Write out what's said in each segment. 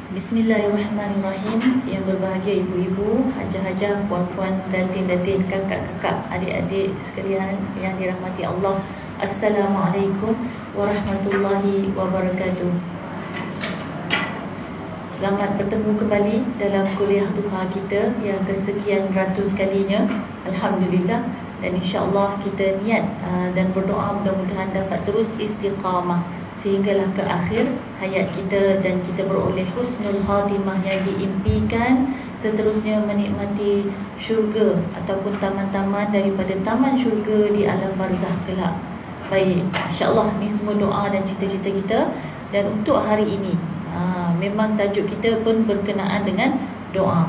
Bismillahirrahmanirrahim. Yang berbahagia ibu-ibu, hajah-hajah, puan-puan, datin-datin, kakak-kakak, adik-adik sekalian yang dirahmati Allah. Assalamualaikum warahmatullahi wabarakatuh. Selamat bertemu kembali dalam kuliah duha kita yang kesekian ratus kalinya. Alhamdulillah. Dan insya-Allah kita niat dan berdoa mudah-mudahan dapat terus istiqamah sehinggalah ke akhir hayat kita dan kita beroleh husnul khatimah yang diimpikan, seterusnya menikmati syurga ataupun taman-taman daripada taman syurga di alam barzah kelak. Baik, insya-Allah ni semua doa dan cita-cita kita. Dan untuk hari ini memang tajuk kita pun berkenaan dengan doa.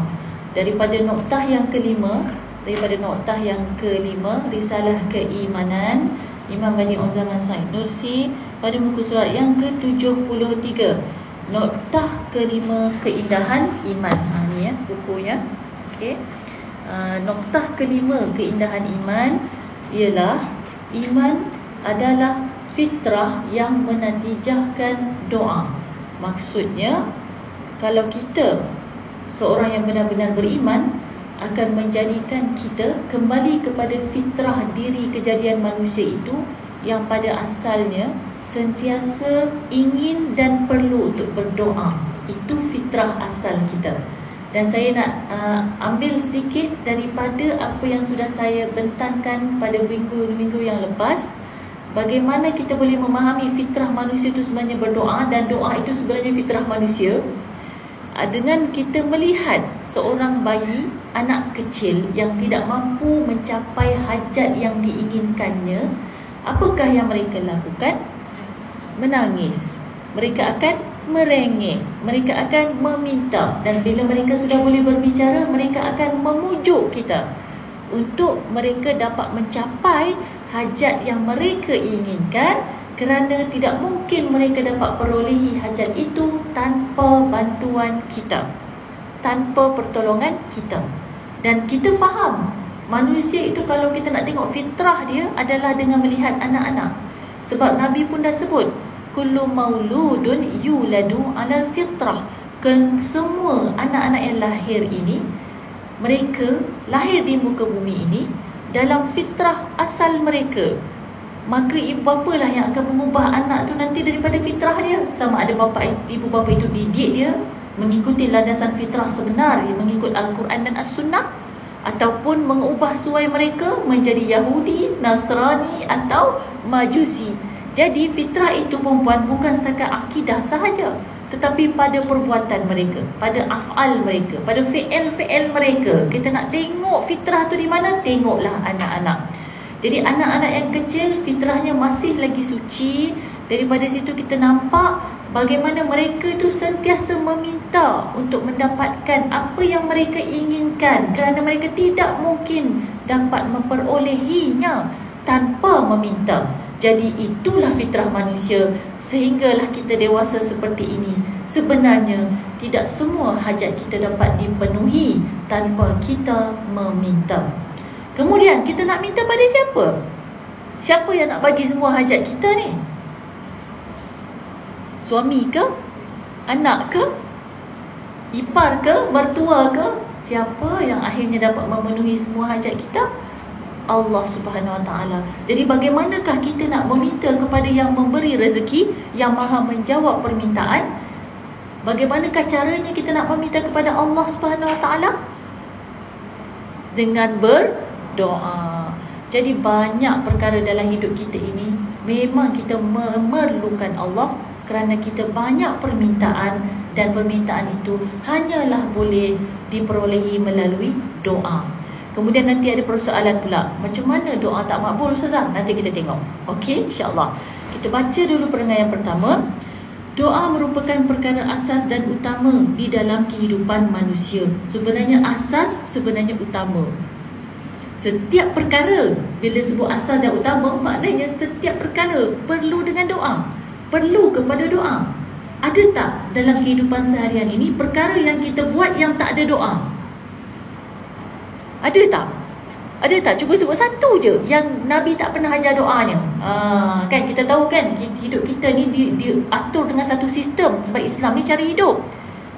Daripada noktah yang kelima, Risalah Keimanan, Imam Bani Uzaman Said Nursi, pada muka surat yang ke-73, noktah kelima, keindahan iman. Ni ya bukunya. Okey. Noktah kelima, keindahan iman ialah iman adalah fitrah yang menatijahkan doa. Maksudnya, kalau kita seorang yang benar-benar beriman, akan menjadikan kita kembali kepada fitrah diri kejadian manusia itu yang pada asalnya sentiasa ingin dan perlu untuk berdoa. Itu fitrah asal kita. Dan saya nak ambil sedikit daripada apa yang sudah saya bentangkan pada minggu-minggu yang lepas. Bagaimana kita boleh memahami fitrah manusia itu sebenarnya berdoa, dan doa itu sebenarnya fitrah manusia. Dengan kita melihat seorang bayi, anak kecil yang tidak mampu mencapai hajat yang diinginkannya, apakah yang mereka lakukan? Menangis. Mereka akan merengek, mereka akan meminta. Dan bila mereka sudah boleh berbicara, mereka akan memujuk kita untuk mereka dapat mencapai hajat yang mereka inginkan, kerana tidak mungkin mereka dapat perolehi hajat itu tanpa bantuan kita, tanpa pertolongan kita. Dan kita faham, manusia itu kalau kita nak tengok fitrah dia adalah dengan melihat anak-anak. Sebab Nabi pun dah sebut, kullu mauludun yuladu alal fitrah. Semua anak-anak yang lahir ini, mereka lahir di muka bumi ini dalam fitrah asal mereka. Maka ibu bapa lah yang akan mengubah anak tu nanti daripada fitrah dia. Sama ada ibu bapa itu didik dia mengikuti landasan fitrah sebenar, mengikut Al-Quran dan As-Sunnah, ataupun mengubah suai mereka menjadi Yahudi, Nasrani atau Majusi. Jadi fitrah itu, perempuan, bukan setakat akidah sahaja, tetapi pada perbuatan mereka, pada af'al mereka, pada fi'il mereka. Kita nak tengok fitrah tu di mana? Tengoklah anak-anak. Jadi anak-anak yang kecil fitrahnya masih lagi suci. Daripada situ kita nampak bagaimana mereka itu sentiasa meminta untuk mendapatkan apa yang mereka inginkan, kerana mereka tidak mungkin dapat memperolehinya tanpa meminta. Jadi itulah fitrah manusia sehinggalah kita dewasa seperti ini. Sebenarnya tidak semua hajat kita dapat dipenuhi tanpa kita meminta. Kemudian kita nak minta pada siapa? Siapa yang nak bagi semua hajat kita ni? Suami ke? Anak ke? Ipar ke? Mertua ke? Siapa yang akhirnya dapat memenuhi semua hajat kita? Allah Subhanahu Wa Taala. Jadi bagaimanakah kita nak meminta kepada yang memberi rezeki, yang maha menjawab permintaan? Bagaimanakah caranya kita nak meminta kepada Allah Subhanahu Wa Taala? Dengan berdoa. Jadi banyak perkara dalam hidup kita ini memang kita memerlukan Allah, kerana kita banyak permintaan, dan permintaan itu hanyalah boleh diperolehi melalui doa. Kemudian nanti ada persoalan pula, macam mana doa tak makbul Ustazah? Nanti kita tengok. Okey, insya-Allah. Kita baca dulu perenggan yang pertama. Doa merupakan perkara asas dan utama di dalam kehidupan manusia. Sebenarnya asas, sebenarnya utama. Setiap perkara, bila sebut asas dan utama, maknanya setiap perkara perlu dengan doa, perlu kepada doa. Ada tak dalam kehidupan seharian ini perkara yang kita buat yang tak ada doa? Ada tak? Ada tak? Cuba sebut satu je yang Nabi tak pernah ajar doanya. Kan kita tahu kan, hidup kita ni diatur dengan satu sistem. Sebab Islam ni cara hidup.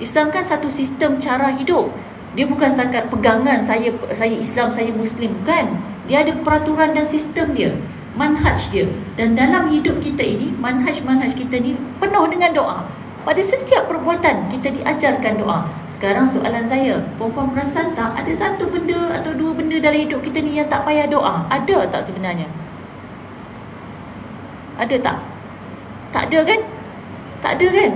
Islam kan satu sistem cara hidup. Dia bukan setakat pegangan saya Islam, saya Muslim, bukan. Dia ada peraturan dan sistem dia, manhaj dia. Dan dalam hidup kita ini, manhaj kita ni penuh dengan doa. Pada setiap perbuatan kita diajarkan doa. Sekarang soalan saya, perempuan perasan tak ada satu benda atau dua benda dalam hidup kita ni yang tak payah doa? Ada tak sebenarnya? Ada tak? Tak ada kan? Tak ada kan?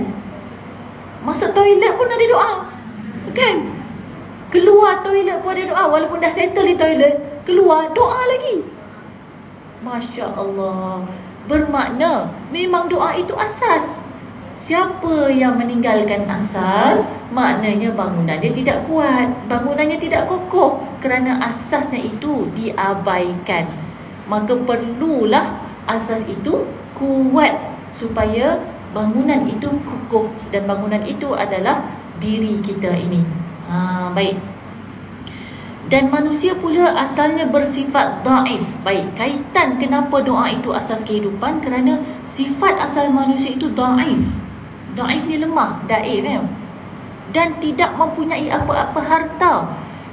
Masuk toilet pun ada doa, kan? Keluar toilet pun ada doa. Walaupun dah settle di toilet, keluar doa lagi. Masya Allah. Bermakna memang doa itu asas. Siapa yang meninggalkan asas, maknanya bangunan dia tidak kuat, bangunannya tidak kokoh, kerana asasnya itu diabaikan. Maka perlulah asas itu kuat supaya bangunan itu kokoh. Dan bangunan itu adalah diri kita ini. Baik. Dan manusia pula asalnya bersifat daif. Baik, kaitan kenapa doa itu asas kehidupan, kerana sifat asal manusia itu daif. Daif ni lemah, daif kan? Dan tidak mempunyai apa-apa harta.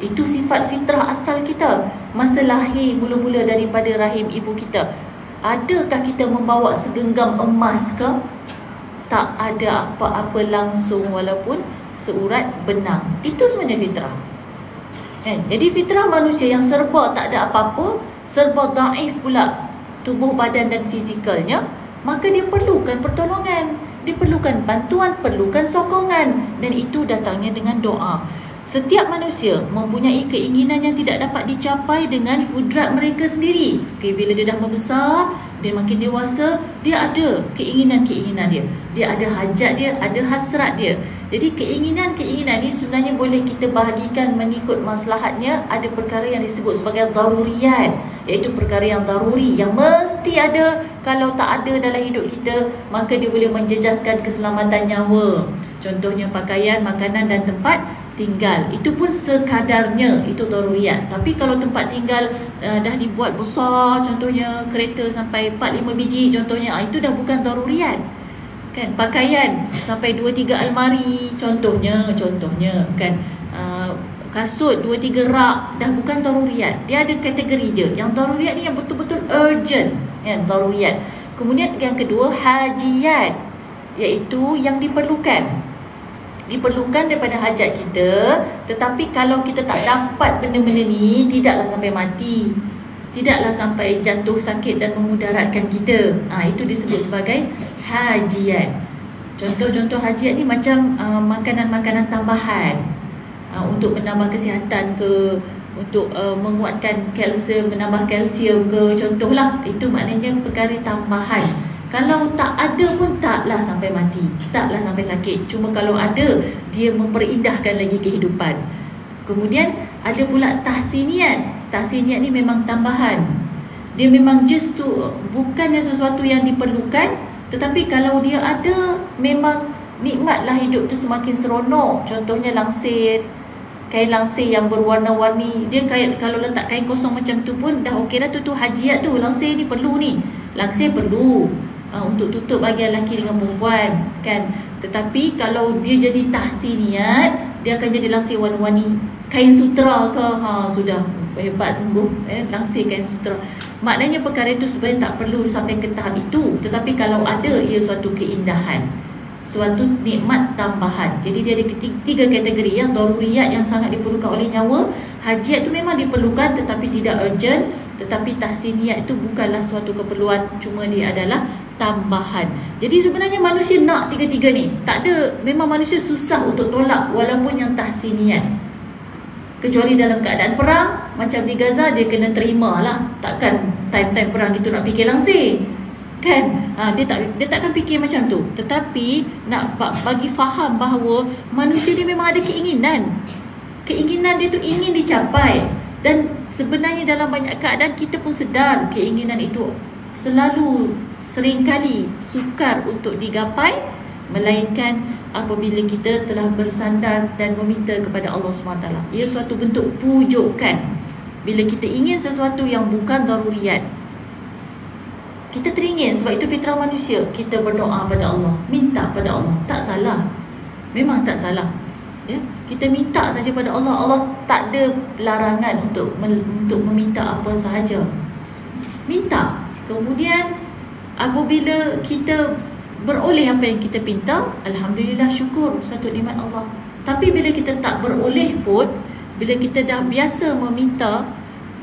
Itu sifat fitrah asal kita. Masa lahir mula-mula daripada rahim ibu kita, adakah kita membawa segenggam emas ke? Tak ada apa-apa langsung, walaupun seurat benang. Itu sebenarnya fitrah, kan? Jadi fitrah manusia yang serba tak ada apa-apa, serba daif pula tubuh badan dan fizikalnya, maka dia perlukan pertolongan, dia perlukan bantuan, perlukan sokongan. Dan itu datangnya dengan doa. Setiap manusia mempunyai keinginan yang tidak dapat dicapai dengan kudrat mereka sendiri. Okay, bila dia dah membesar, dia makin dewasa, dia ada keinginan-keinginan dia, dia ada hajat dia, ada hasrat dia. Jadi keinginan-keinginan ni sebenarnya boleh kita bahagikan mengikut maslahatnya. Ada perkara yang disebut sebagai daruriyat, iaitu perkara yang daruri, yang mesti ada. Kalau tak ada dalam hidup kita, maka dia boleh menjejaskan keselamatan nyawa. Contohnya pakaian, makanan dan tempat tinggal. Itu pun sekadarnya, itu daruriyat. Tapi kalau tempat tinggal dah dibuat besar, contohnya kereta sampai 4-5 biji contohnya, itu dah bukan daruriyat, kan? Pakaian sampai 2-3 almari contohnya kan, kasut 2-3 rak, dah bukan daruriyat. Dia ada kategori je. Yang daruriyat ni yang betul-betul urgent, kan, daruriyat. Kemudian yang kedua, hajiyat, iaitu yang diperlukan daripada hajat kita. Tetapi kalau kita tak dapat benda-benda ni, tidaklah sampai mati, tidaklah sampai jatuh sakit dan memudaratkan kita. Itu disebut sebagai hajiyat. Contoh-contoh hajiyat ni macam makanan-makanan tambahan, untuk menambah kesihatan ke, untuk menguatkan kalsium, menambah kalsium ke, contohlah. Itu maknanya perkara tambahan. Kalau tak ada pun taklah sampai mati, taklah sampai sakit. Cuma kalau ada, dia memperindahkan lagi kehidupan. Kemudian ada pula tahsiniat. Tahsiniat ni memang tambahan. Dia memang just tu, bukannya sesuatu yang diperlukan, tetapi kalau dia ada, memang nikmatlah hidup tu semakin seronok. Contohnya langsir, kain langsir yang berwarna-warni. Dia kalau letak kain kosong macam tu pun dah okey dah, tu hajiat tu. Langsir ni perlu ni. Langsir perlu untuk tutup bahagian lelaki dengan perempuan, kan. Tetapi kalau dia jadi tahsiniat, dia akan jadi langsir warna-warni. Kain sutera ke, sudah hebat sungguh, langsir kain sutera. Maknanya perkara itu sebenarnya tak perlu sampai ke tahap itu. Tetapi kalau ada, ia suatu keindahan, suatu nikmat tambahan. Jadi dia ada tiga kategori. Yang daruriyat, yang sangat diperlukan oleh nyawa. Hajat tu memang diperlukan tetapi tidak urgent. Tetapi tahsiniat itu bukanlah suatu keperluan, cuma dia adalah tambahan. Jadi sebenarnya manusia nak tiga-tiga ni. Tak ada, memang manusia susah untuk tolak walaupun yang tahsiniat. Kecuali dalam keadaan perang, macam di Gaza, dia kena terima lah. Takkan time-time perang itu nak fikir langsir, kan? Dia takkan fikir macam tu. Tetapi nak bagi faham bahawa manusia dia memang ada keinginan. Keinginan dia tu ingin dicapai. Dan sebenarnya dalam banyak keadaan kita pun sedar keinginan itu selalu, seringkali sukar untuk digapai, melainkan apabila kita telah bersandar dan meminta kepada Allah SWT. Ia suatu bentuk pujukan. Bila kita ingin sesuatu yang bukan daruriyat, kita teringin. Sebab itu fitrah manusia, kita berdoa pada Allah, minta pada Allah. Tak salah, memang tak salah. Ya, kita minta saja pada Allah. Allah tak ada larangan untuk meminta apa sahaja. Minta. Kemudian apabila kita beroleh apa yang kita minta, alhamdulillah, syukur, satu nikmat Allah. Tapi bila kita tak beroleh pun, bila kita dah biasa meminta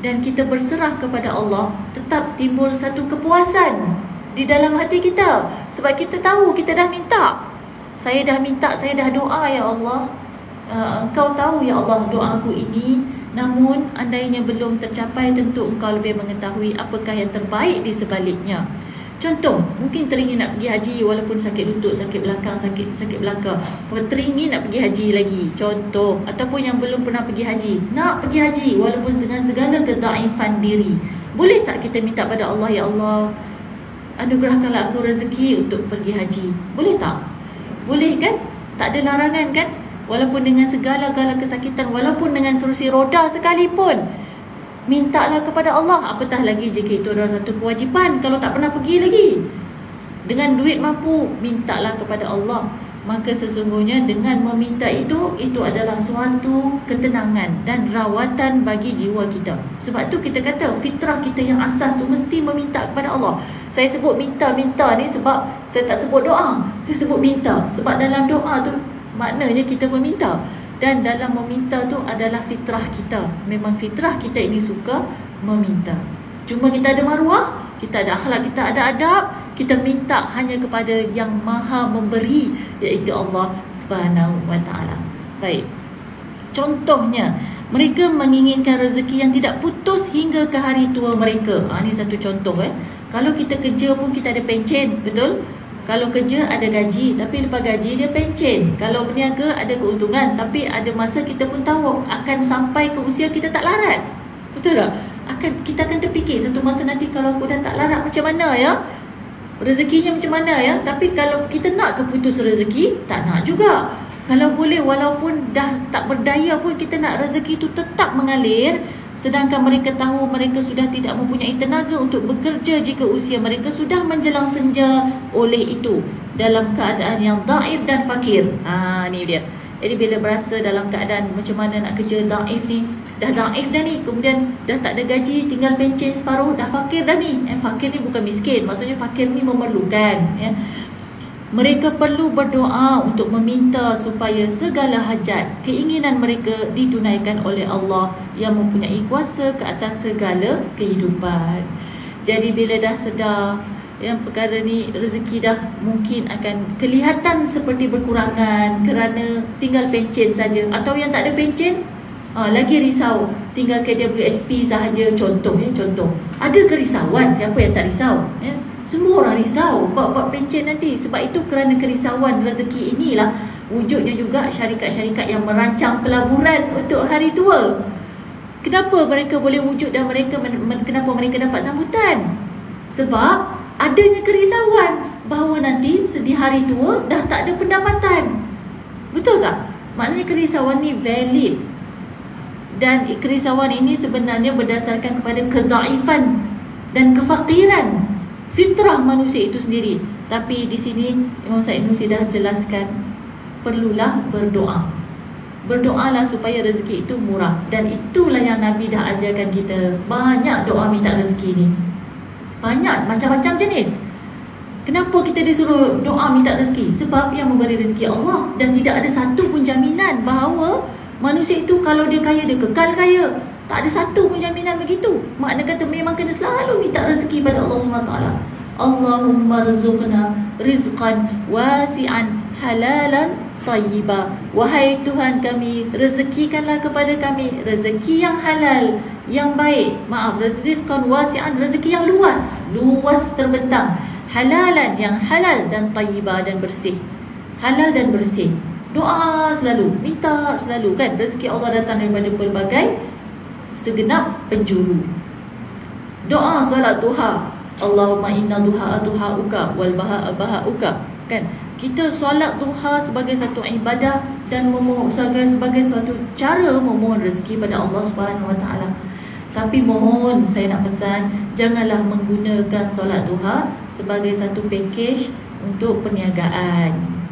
dan kita berserah kepada Allah, tetap timbul satu kepuasan di dalam hati kita. Sebab kita tahu kita dah minta. Saya dah minta, saya dah doa, ya Allah, Engkau tahu ya Allah doaku ini. Namun andainya belum tercapai, tentu Engkau lebih mengetahui apakah yang terbaik di sebaliknya. Contoh, mungkin teringin nak pergi haji walaupun sakit lutut, sakit belakang, sakit belakang, teringin nak pergi haji lagi, contoh. Ataupun yang belum pernah pergi haji, nak pergi haji walaupun dengan segala kedaifan diri. Boleh tak kita minta pada Allah, ya Allah, anugerahkanlah aku rezeki untuk pergi haji? Boleh tak? Boleh kan? Tak ada larangan kan? Walaupun dengan segala-gala kesakitan, walaupun dengan kerusi roda sekalipun, mintalah kepada Allah. Apatah lagi jika itu adalah satu kewajipan, kalau tak pernah pergi lagi. Dengan duit mampu, mintalah kepada Allah. Maka sesungguhnya dengan meminta itu adalah suatu ketenangan dan rawatan bagi jiwa kita. Sebab tu kita kata fitrah kita yang asas tu mesti meminta kepada Allah. Saya sebut minta-minta ni sebab saya tak sebut doa, saya sebut minta. Sebab dalam doa tu maknanya kita meminta, dan dalam meminta tu adalah fitrah kita. Memang fitrah kita ini suka meminta. Cuma kita ada maruah, kita ada akhlak, kita ada adab, kita minta hanya kepada yang maha memberi, iaitu Allah Subhanahu wa ta'ala. Baik, contohnya, mereka menginginkan rezeki yang tidak putus hingga ke hari tua mereka. Ini satu contoh. Kalau kita kerja pun kita ada pencen, betul? Kalau kerja ada gaji, tapi lepas gaji dia pencen. Kalau berniaga ada keuntungan, tapi ada masa kita pun tahu akan sampai ke usia kita tak larat. Betul tak? Kita akan terfikir satu masa nanti, kalau aku dah tak larat macam mana ya? Rezekinya macam mana ya? Tapi kalau kita nak ke putus rezeki, tak nak juga. Kalau boleh, walaupun dah tak berdaya pun, kita nak rezeki itu tetap mengalir. Sedangkan mereka tahu mereka sudah tidak mempunyai tenaga untuk bekerja jika usia mereka sudah menjelang senja. Oleh itu, dalam keadaan yang daif dan fakir. Ni dia. Jadi bila berasa dalam keadaan macam mana nak kerja, daif ni, dah daif dah ni, kemudian dah tak ada gaji, tinggal pencen separuh, dah fakir dah ni. Fakir ni bukan miskin, maksudnya fakir ni memerlukan ya. Mereka perlu berdoa untuk meminta supaya segala hajat, keinginan mereka ditunaikan oleh Allah yang mempunyai kuasa ke atas segala kehidupan. Jadi bila dah sedar yang perkara ni, rezeki dah mungkin akan kelihatan seperti berkurangan kerana tinggal pencen saja, atau yang tak ada pencen lagi risau, tinggal KWSP sahaja, contoh ya, contoh. Ada kerisauan, siapa yang tak risau ya? Semua orang risau bab pencen nanti. Sebab itu kerana kerisauan rezeki inilah wujudnya juga syarikat-syarikat yang merancang pelaburan untuk hari tua. Kenapa mereka boleh wujud dan kenapa mereka dapat sambutan? Sebab adanya kerisauan bahawa nanti di hari tua dah tak ada pendapatan. Betul tak? Maknanya kerisauan ni valid. Dan kerisauan ini sebenarnya berdasarkan kepada kedaifan dan kefakiran fitrah manusia itu sendiri. Tapi di sini Imam Said Nursi dah jelaskan, perlulah berdoa. Berdoalah supaya rezeki itu murah. Dan itulah yang Nabi dah ajarkan kita. Banyak doa minta rezeki ni. Banyak, macam-macam jenis. Kenapa kita disuruh doa minta rezeki? Sebab yang memberi rezeki Allah. Dan tidak ada satu pun jaminan bahawa manusia itu kalau dia kaya, dia kekal kaya. Tak ada satu pun jaminan begitu. Makna kata memang kena selalu minta rezeki pada Allah SWT. Allahumma rzuqna rizqan wasi'an halalan tayyiba. Wahai Tuhan kami, rezekikanlah kepada kami rezeki yang halal, yang baik. Rizqan wasi'an, rezeki yang luas, luas terbentang. Halalan, yang halal, dan tayyiba, dan bersih. Halal dan bersih. Doa selalu, minta selalu kan. Rezeki Allah datang daripada pelbagai segenap penjuru. Doa solat duha, Allahumma inna duha duhauka wal baha bahauka kan. Kita solat duha sebagai satu ibadah dan sebagai suatu cara memohon rezeki pada Allah Subhanahu wa taala. Tapi mohon, saya nak pesan, janganlah menggunakan solat duha sebagai satu package untuk perniagaan.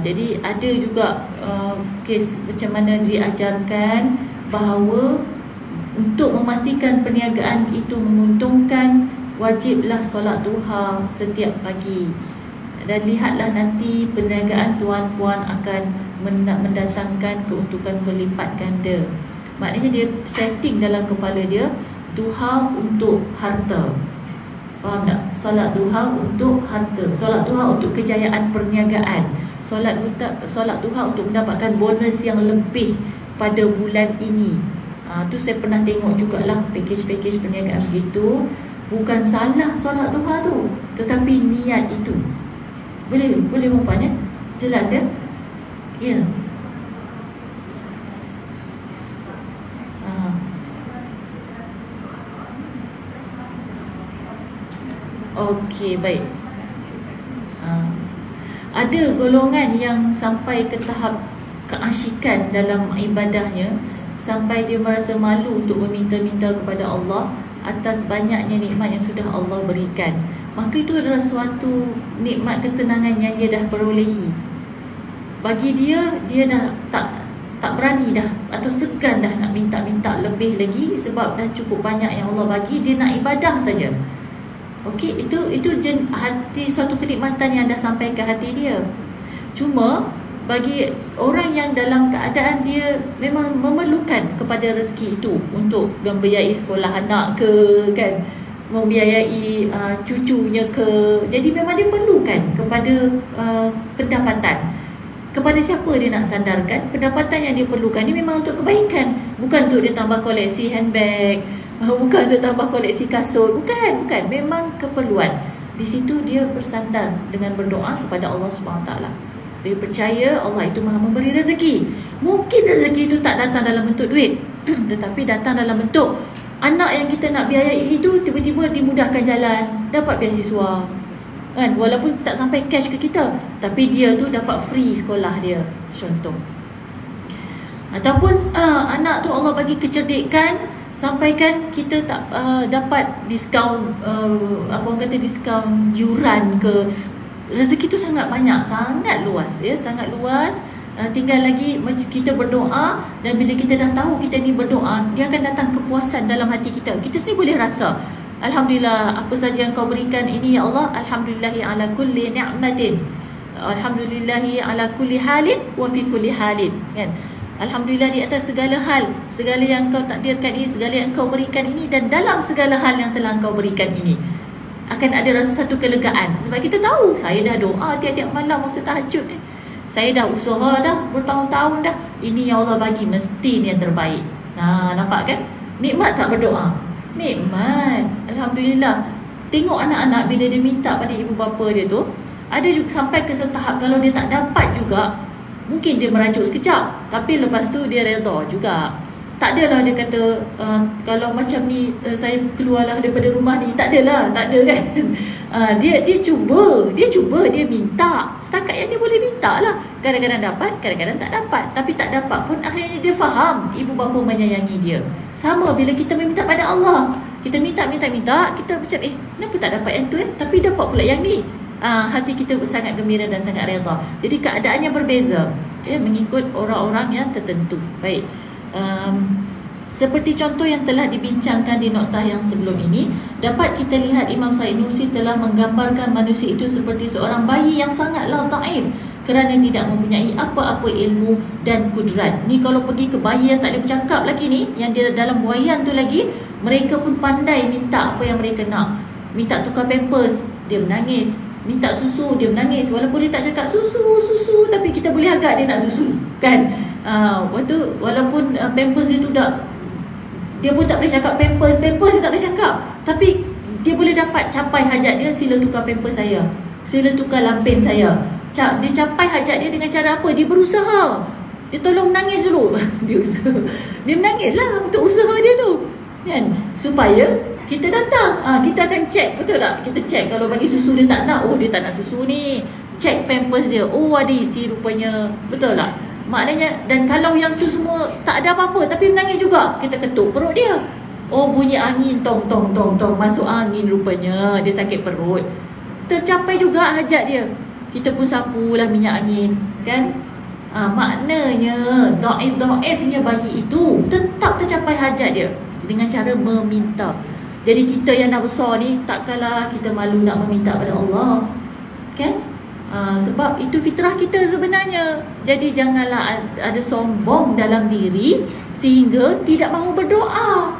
Jadi ada juga kes macam mana diajarkan bahawa untuk memastikan perniagaan itu menguntungkan, wajiblah solat duha setiap pagi. Dan lihatlah nanti perniagaan tuan-puan akan mendatangkan keuntungan berlipat ganda. Maknanya dia setting dalam kepala dia, duha untuk harta. Faham tak? Solat duha untuk harta, solat duha untuk kejayaan perniagaan, solat duha untuk mendapatkan bonus yang lebih pada bulan ini. Tu saya pernah tengok jugalah package-package perniagaan begitu. Bukan salah solat duha tu, tetapi niat itu. Boleh perempuan ya? Jelas ya? Ya. Okey, baik. Ada golongan yang sampai ke tahap keasyikan dalam ibadahnya, sampai dia merasa malu untuk meminta-minta kepada Allah atas banyaknya nikmat yang sudah Allah berikan. Maka itu adalah suatu nikmat ketenangan yang dia dah perolehi. Bagi dia dah tak berani dah, atau segan dah nak minta-minta lebih lagi, sebab dah cukup banyak yang Allah bagi. Dia nak ibadah saja. Okey, itu hati, suatu kenikmatan yang dah sampai ke hati dia. Cuma bagi orang yang dalam keadaan dia memang memerlukan kepada rezeki itu untuk membiayai sekolah anak ke, kan, membiayai cucunya ke. Jadi memang dia perlukan kepada pendapatan. Kepada siapa dia nak sandarkan? Pendapatan yang dia perlukan ni memang untuk kebaikan, bukan untuk dia tambah koleksi handbag, bukan untuk tambah koleksi kasut, bukan. Memang keperluan. Di situ dia bersandar dengan berdoa kepada Allah SWT. Dia percaya Allah itu Maha memberi rezeki. Mungkin rezeki itu tak datang dalam bentuk duit, tetapi datang dalam bentuk anak yang kita nak biayai itu tiba-tiba dimudahkan jalan, dapat beasiswa, kan? Walaupun tak sampai cash ke kita, tapi dia tu dapat free sekolah dia, contoh. Ataupun anak tu Allah bagi kecerdikan, sampaikan kita tak dapat diskaun, diskaun yuran ke. Rezeki tu sangat banyak, sangat luas ya, sangat luas. Tinggal lagi kita berdoa, dan bila kita dah tahu kita ni berdoa, dia akan datang kepuasan dalam hati kita. Kita sendiri boleh rasa, alhamdulillah, apa saja yang kau berikan ini ya Allah, alhamdulillahi ala kulli ni'matin, alhamdulillahi ala kulli halin wa fi kulli halin, kan? Alhamdulillah di atas segala hal, segala yang kau takdirkan ini, segala yang kau berikan ini, dan dalam segala hal yang telah kau berikan ini akan ada rasa satu kelegaan. Sebab kita tahu, saya dah doa tiap-tiap malam masa tahajud ni, saya dah usaha dah bertahun-tahun dah, ini yang Allah bagi mesti ni yang terbaik. Nampak kan? Nikmat tak berdoa? Nikmat. Alhamdulillah. Tengok anak-anak bila dia minta pada ibu bapa dia tu, ada juga sampai ke satu tahap kalau dia tak dapat juga, mungkin dia merajuk sekejap, tapi lepas tu dia redha juga. Tak adalah dia kata kalau macam ni saya keluarlah daripada rumah ni. Tak adalah, tak ada kan. Dia cuba, dia minta setakat yang dia boleh minta lah. Kadang-kadang dapat, kadang-kadang tak dapat. Tapi tak dapat pun akhirnya dia faham ibu bapa menyayangi dia. Sama bila kita meminta pada Allah, kita minta, kita macam kenapa tak dapat yang tu tapi dapat pula yang ni. Hati kita sangat gembira dan sangat redha. Jadi keadaannya berbeza ya, mengikut orang-orang yang tertentu. Baik. Seperti contoh yang telah dibincangkan di noktah yang sebelum ini, dapat kita lihat Imam Said Nursi telah menggambarkan manusia itu seperti seorang bayi yang sangatlah dhaif kerana tidak mempunyai apa-apa ilmu dan kudrat. Ni kalau pergi ke bayi yang tak boleh bercakap lagi ni, yang dia dalam buaian tu lagi, mereka pun pandai minta apa yang mereka nak. Minta tukar pampers, dia menangis. Minta susu, dia menangis. Walaupun dia tak cakap susu, tapi kita boleh agak dia nak susu, kan? Walaupun pampers dia tu dia pun tak boleh cakap pampers dia tak boleh cakap, tapi dia boleh dapat capai hajat dia. Sila tukar pampers saya, sila tukar lampen saya. Dia capai hajat dia dengan cara apa? Dia berusaha. Dia tolong menangis dulu. Dia menangis lah untuk usaha dia tu, kan? Supaya kita datang, kita akan cek, betul tak? Kita cek kalau bagi susu dia tak nak, dia tak nak susu ni. Cek pampers dia, ada isi rupanya, betul tak? Maknanya, dan kalau yang tu semua tak ada apa-apa tapi menangis juga, kita ketuk perut dia. Bunyi angin, tong, masuk angin rupanya, dia sakit perut. Tercapai juga hajat dia. Kita pun sapulah minyak angin, Kan? Maknanya dhaif-dhaifnya bayi itu tetap tercapai hajat dia dengan cara meminta. Jadi kita yang dah besar ni, takkanlah kita malu nak meminta pada Allah. Kan? Sebab itu fitrah kita sebenarnya. Jadi janganlah ada sombong dalam diri sehingga tidak mahu berdoa.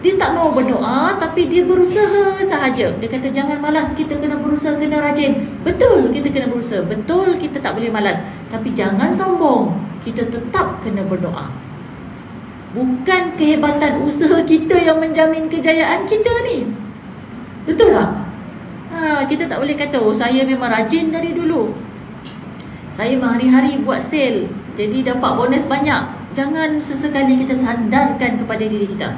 Dia tak mahu berdoa tapi dia berusaha sahaja. Dia kata jangan malas, kita kena berusaha, kena rajin. Betul, kita kena berusaha. Betul, kita tak boleh malas. Tapi jangan sombong, kita tetap kena berdoa. Bukan kehebatan usaha kita yang menjamin kejayaan kita ni. Betul tak? Kita tak boleh kata, oh saya memang rajin dari dulu, saya hari-hari buat sale, jadi dapat bonus banyak. Jangan sesekali kita sandarkan kepada diri kita.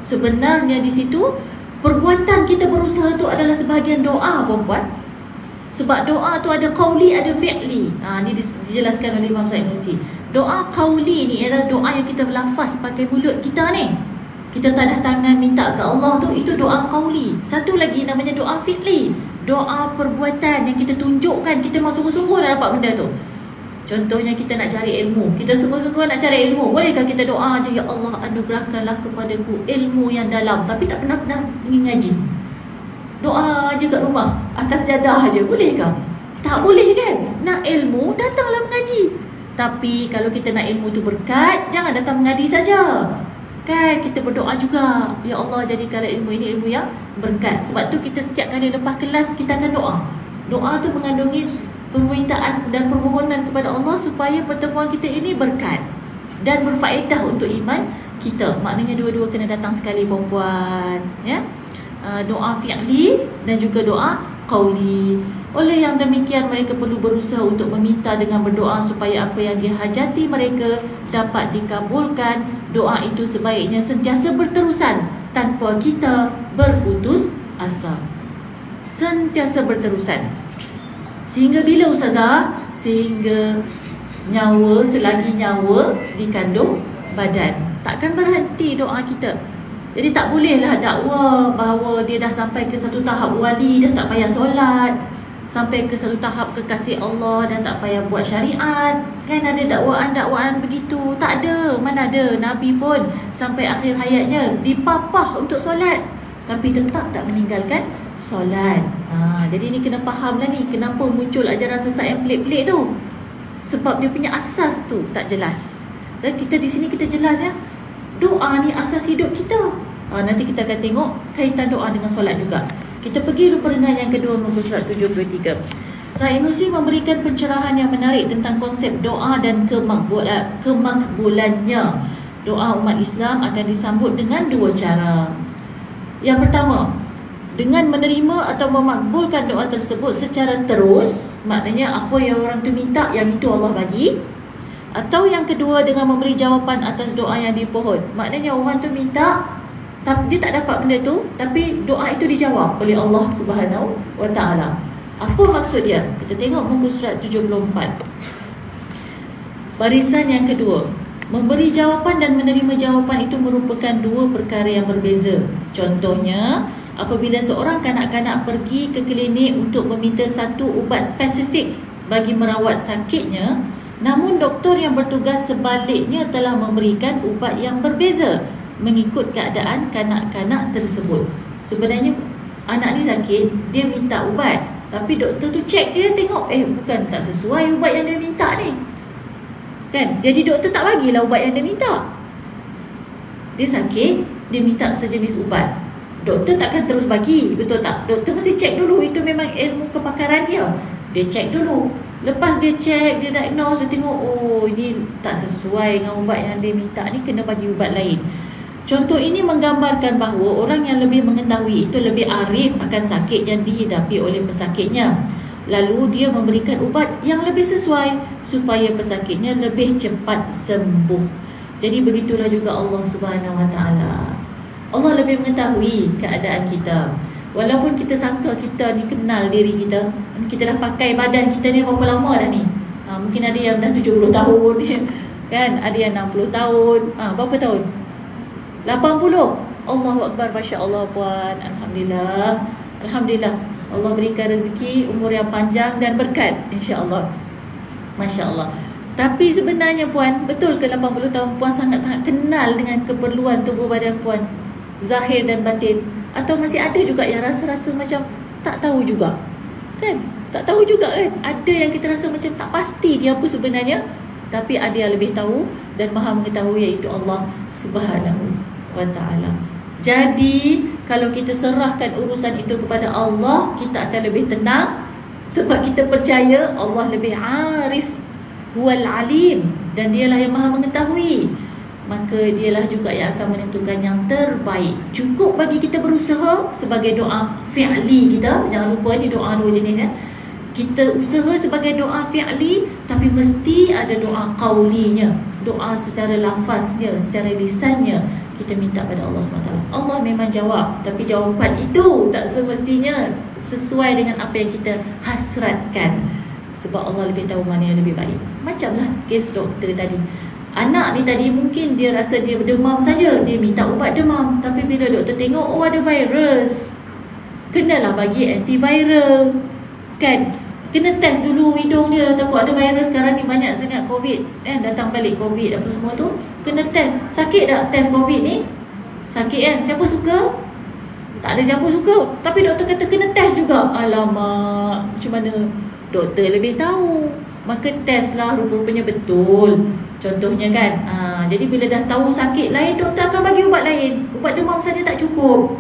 Sebenarnya di situ perbuatan kita berusaha tu adalah sebahagian doa, perempuan. Sebab doa tu ada qauli, ada fi'li. Ni dijelaskan oleh Imam Said Nursi. Doa qauli ni adalah doa yang kita berlafaz pakai mulut kita ni. Kita tadah tangan minta ke Allah tu, itu doa qauli. Satu lagi namanya doa fi'li, doa perbuatan yang kita tunjukkan kita masuk sungguh-sungguh nak dapat benda tu. Contohnya kita nak cari ilmu, kita sungguh-sungguh nak cari ilmu. Bolehkah kita doa je, ya Allah anugerahkanlah kepadaku ilmu yang dalam, tapi tak pernah pergi ngaji? Doa je kat rumah, atas jadah je, bolehkah? Tak boleh kan? Nak ilmu, datanglah mengaji. Tapi kalau kita nak ilmu tu berkat, jangan datang mengaji saja. Kan kita berdoa juga, ya Allah jadikanlah ilmu ini ilmu yang berkat. Sebab tu kita setiap kali lepas kelas kita akan doa. Doa tu mengandungi permintaan dan permohonan kepada Allah supaya pertemuan kita ini berkat dan berfaedah untuk iman kita. Maknanya dua-dua kena datang sekali, perempuan, ya. Doa fi'li dan juga doa qauli. Oleh yang demikian, mereka perlu berusaha untuk meminta dengan berdoa supaya apa yang dihajati mereka dapat dikabulkan. Doa itu sebaiknya sentiasa berterusan tanpa kita berputus asa. Sentiasa berterusan. Sehingga bila, Ustazah? Sehingga nyawa, selagi nyawa dikandung badan. Takkan berhenti doa kita. Jadi tak bolehlah dakwa bahawa dia dah sampai ke satu tahap wali, dah tak payah solat. Sampai ke satu tahap kekasih Allah, dah tak payah buat syariat. Kan ada dakwaan-dakwaan begitu. Tak ada, mana ada. Nabi pun sampai akhir hayatnya dipapah untuk solat, tapi tetap tak meninggalkan solat. Jadi ni kena faham lah ni, kenapa muncul ajaran sesat yang pelik-pelik tu. Sebab dia punya asas tu tak jelas. Dan kita di sini kita jelas, ya. Doa ni asas hidup kita. Nanti kita akan tengok kaitan doa dengan solat juga. Kita pergi dulu perengan yang kedua, muka surat 73. Said Nursi memberikan pencerahan yang menarik tentang konsep doa dan kemakbulannya. Doa umat Islam akan disambut dengan dua cara. Yang pertama, dengan menerima atau memakbulkan doa tersebut secara terus. Maknanya apa yang orang tu minta, yang itu Allah bagi. Atau yang kedua, dengan memberi jawapan atas doa yang dipohon. Maknanya orang tu minta, tapi dia tak dapat benda tu, tapi doa itu dijawab oleh Allah Subhanahu wa Ta'ala. Apa maksud dia? Kita tengok muka surat 74. Barisan yang kedua, memberi jawapan dan menerima jawapan itu merupakan dua perkara yang berbeza. Contohnya, apabila seorang kanak-kanak pergi ke klinik untuk meminta satu ubat spesifik bagi merawat sakitnya, namun doktor yang bertugas sebaliknya telah memberikan ubat yang berbeza mengikut keadaan kanak-kanak tersebut. Sebenarnya anak ni sakit, dia minta ubat, tapi doktor tu cek dia, tengok bukan, tak sesuai ubat yang dia minta ni. Kan? Jadi doktor tak bagilah ubat yang dia minta. Dia sakit, dia minta sejenis ubat, doktor takkan terus bagi, betul tak? Doktor mesti cek dulu, itu memang ilmu kepakaran dia. Dia cek dulu. Lepas dia cek, dia diagnose, dia tengok, oh ini tak sesuai dengan ubat yang dia minta ni, kena bagi ubat lain. Contoh ini menggambarkan bahawa orang yang lebih mengetahui itu lebih arif akan sakit yang dihidapi oleh pesakitnya. Lalu dia memberikan ubat yang lebih sesuai supaya pesakitnya lebih cepat sembuh. Jadi begitulah juga Allah Subhanahu wa Ta'ala. Allah lebih mengetahui keadaan kita. Walaupun kita sangka kita ni kenal diri kita, kita dah pakai badan kita ni berapa lama dah ni. Mungkin ada yang dah 70 tahun kan, ada yang 60 tahun. Berapa tahun? 80. Allahu Akbar, Masya Allah puan. Alhamdulillah. Alhamdulillah, Allah berikan rezeki, umur yang panjang dan berkat, insya Allah. Masya Allah. Tapi sebenarnya Puan, betul ke 80 tahun Puan sangat-sangat kenal dengan keperluan tubuh badan Puan, zahir dan batin? Atau masih ada juga yang rasa-rasa macam tak tahu juga? Kan? Tak tahu juga kan? Ada yang kita rasa macam tak pasti dia apa sebenarnya, tapi ada yang lebih tahu dan maha mengetahui, iaitu Allah Subhanahu wa ta'ala. Jadi kalau kita serahkan urusan itu kepada Allah, kita akan lebih tenang. Sebab kita percaya Allah lebih arif, huwal alim, dan dialah yang maha mengetahui. Maka dialah juga yang akan menentukan yang terbaik. Cukup bagi kita berusaha sebagai doa fi'li kita. Jangan lupa ni doa dua jenis ya. Kita usaha sebagai doa fi'li, tapi mesti ada doa qaulinya, doa secara lafaznya, secara lisannya. Kita minta pada Allah SWT. Allah memang jawab, tapi jawapan itu tak semestinya sesuai dengan apa yang kita hasratkan. Sebab Allah lebih tahu mana yang lebih baik. Macamlah kes doktor tadi. Anak ni tadi mungkin dia rasa dia demam saja, dia minta ubat demam. Tapi bila doktor tengok, oh ada virus, kenalah bagi antiviral. Kan? Kena test dulu hidung dia, takut ada virus. Sekarang ni banyak sangat COVID, datang balik COVID apa semua tu. Kena test. Sakit tak test COVID ni? Sakit kan? Siapa suka? Tak ada siapa suka. Tapi doktor kata kena test juga. Alamak, macam mana? Doktor lebih tahu. Maka test lah, rupa-rupanya betul. Contohnya kan, jadi bila dah tahu sakit lain, doktor akan bagi ubat lain. Ubat demam saja tak cukup,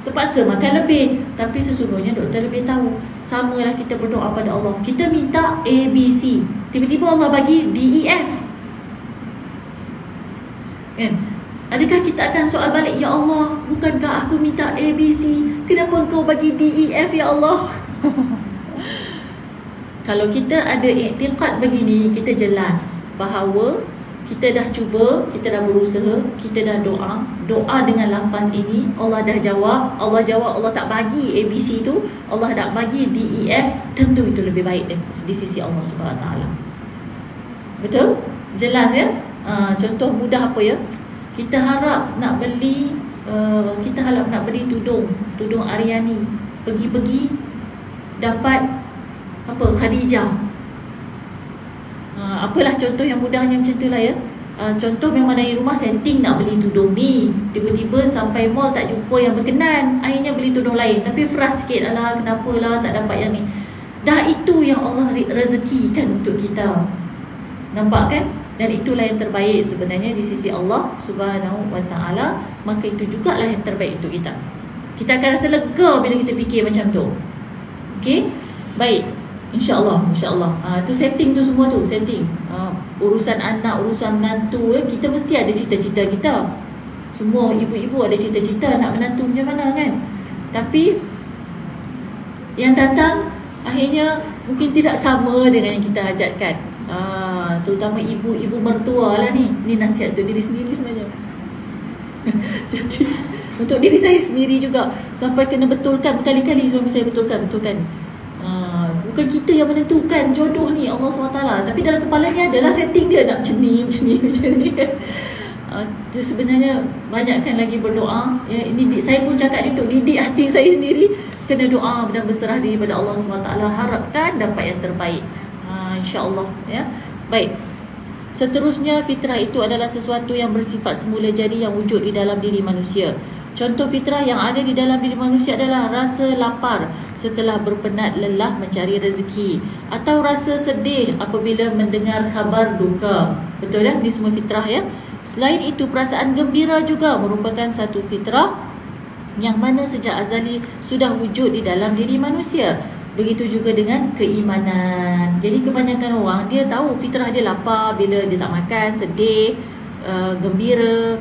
terpaksa makan lebih. Tapi sesungguhnya doktor lebih tahu. Samalah kita berdoa pada Allah. Kita minta A, B, C, tiba-tiba Allah bagi D, E, F. Kan? Adakah kita akan soal balik, ya Allah, bukankah aku minta A, B, C, kenapa engkau bagi D, E, F ya Allah? Kalau kita ada iktiqad begini, kita jelas bahawa kita dah cuba, kita dah berusaha, kita dah doa. Doa dengan lafaz ini, Allah dah jawab. Allah jawab, Allah tak bagi ABC tu, Allah tak bagi DEF, tentu itu lebih baik di sisi Allah Subhanahu Taala. Betul? Jelas ya? Contoh mudah apa ya? Kita harap nak beli tudung Aryani. Pergi-pergi dapat apa? Khadijah. Apalah contoh yang mudahnya macam tu lah ya. Contoh memang dari rumah setting nak beli tudung ni, tiba-tiba sampai mall tak jumpa yang berkenan, akhirnya beli tudung lain. Tapi frust sikit, alah kenapa lah tak dapat yang ni. Dah itu yang Allah rezekikan untuk kita. Nampak kan? Dan itulah yang terbaik sebenarnya di sisi Allah Subhanahu wa ta'ala. Maka itu jugalah yang terbaik untuk kita. Kita akan rasa lega bila kita fikir macam tu. Okay? Baik, InsyaAllah, insyaAllah. Tu setting tu semua tu, setting. Urusan anak, urusan menantu, kita mesti ada cita-cita kita. Semua ibu-ibu ada cita-cita nak menantu macam mana kan. Tapi yang datang akhirnya mungkin tidak sama dengan yang kita hajatkan. Terutama ibu-ibu mertua lah ni. Ni nasihat untuk diri sendiri sebenarnya. Jadi untuk diri saya sendiri juga, sampai kena betulkan berkali-kali suami saya betulkan. Bukan kita yang menentukan jodoh ni, Allah SWT. Tapi dalam kepala ni adalah setting dia nak macam ni. Itu sebenarnya banyakkan lagi berdoa ya. Ini saya pun cakap ni untuk didik hati saya sendiri. Kena doa dan berserah diri pada Allah SWT. Harapkan dapat yang terbaik, InsyaAllah ya. Baik. Seterusnya, fitrah itu adalah sesuatu yang bersifat semula jadi yang wujud di dalam diri manusia. Contoh fitrah yang ada di dalam diri manusia adalah rasa lapar setelah berpenat lelah mencari rezeki, atau rasa sedih apabila mendengar khabar duka. Betul ya? Ini semua fitrah ya. Selain itu, perasaan gembira juga merupakan satu fitrah yang mana sejak azali sudah wujud di dalam diri manusia. Begitu juga dengan keimanan. Jadi kebanyakan orang dia tahu fitrah dia lapar bila dia tak makan, sedih, gembira.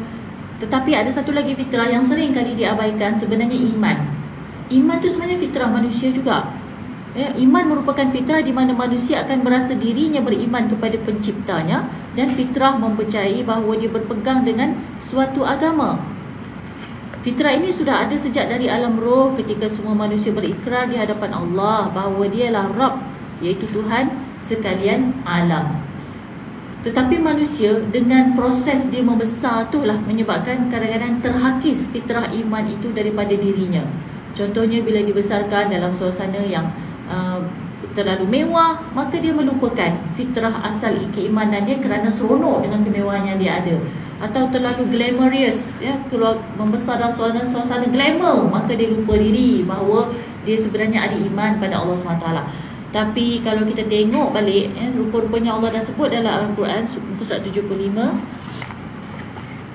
Tetapi ada satu lagi fitrah yang sering kali diabaikan, sebenarnya iman. Iman tu sebenarnya fitrah manusia juga ya. Iman merupakan fitrah di mana manusia akan merasa dirinya beriman kepada penciptanya, dan fitrah mempercayai bahawa dia berpegang dengan suatu agama. Fitrah ini sudah ada sejak dari alam roh, ketika semua manusia berikrar di hadapan Allah bahawa dialah Rabb, iaitu Tuhan sekalian alam. Tetapi manusia dengan proses dia membesar itulah menyebabkan kadang-kadang terhakis fitrah iman itu daripada dirinya. Contohnya bila dibesarkan dalam suasana yang terlalu mewah, maka dia melupakan fitrah asal keimanan dia kerana seronok dengan kemewahan yang dia ada. Atau terlalu glamorous, ya, keluar membesar dalam suasana glamour, maka dia lupa diri bahawa dia sebenarnya ada iman pada Allah SWT. Tapi kalau kita tengok balik, ya, rupa-rupanya Allah dah sebut dalam Al-Quran muka surat 75,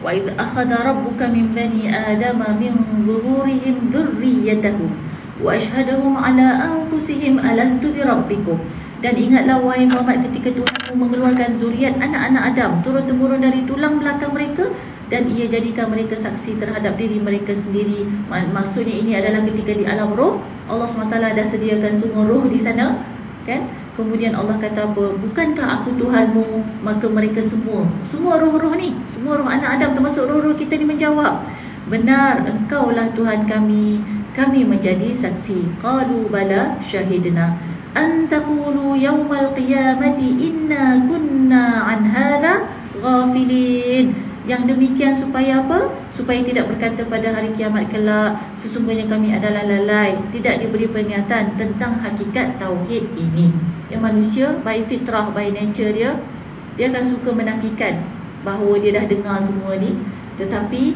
wa idh akhadha rabbuka min bani adama min zuhurihim dhurriyyatahum wa ashhadahum ala anfusihim alastu bi rabbikum. Dan ingatlah wahai Muhammad ketika Tuhanmu mengeluarkan zuriat anak-anak Adam turun-temurun dari tulang belakang mereka, dan ia jadikan mereka saksi terhadap diri mereka sendiri. Maksudnya ini adalah ketika di alam roh, Allah SWT dah sediakan semua roh di sana, kan? Kemudian Allah kata apa? Bukankah aku Tuhanmu? Maka mereka semua roh-roh ni, semua roh anak Adam termasuk roh-roh kita ni menjawab, benar, engkaulah Tuhan kami menjadi saksi. Qalu bala syahidna an taqulu yawmal qiyamati inna kunna an hadha ghafilin. Yang demikian supaya apa? Supaya tidak berkata pada hari kiamat kelak, sesungguhnya kami adalah lalai, tidak diberi peringatan tentang hakikat tauhid ini. Yang manusia by fitrah, by nature dia akan suka menafikan bahawa dia dah dengar semua ni. Tetapi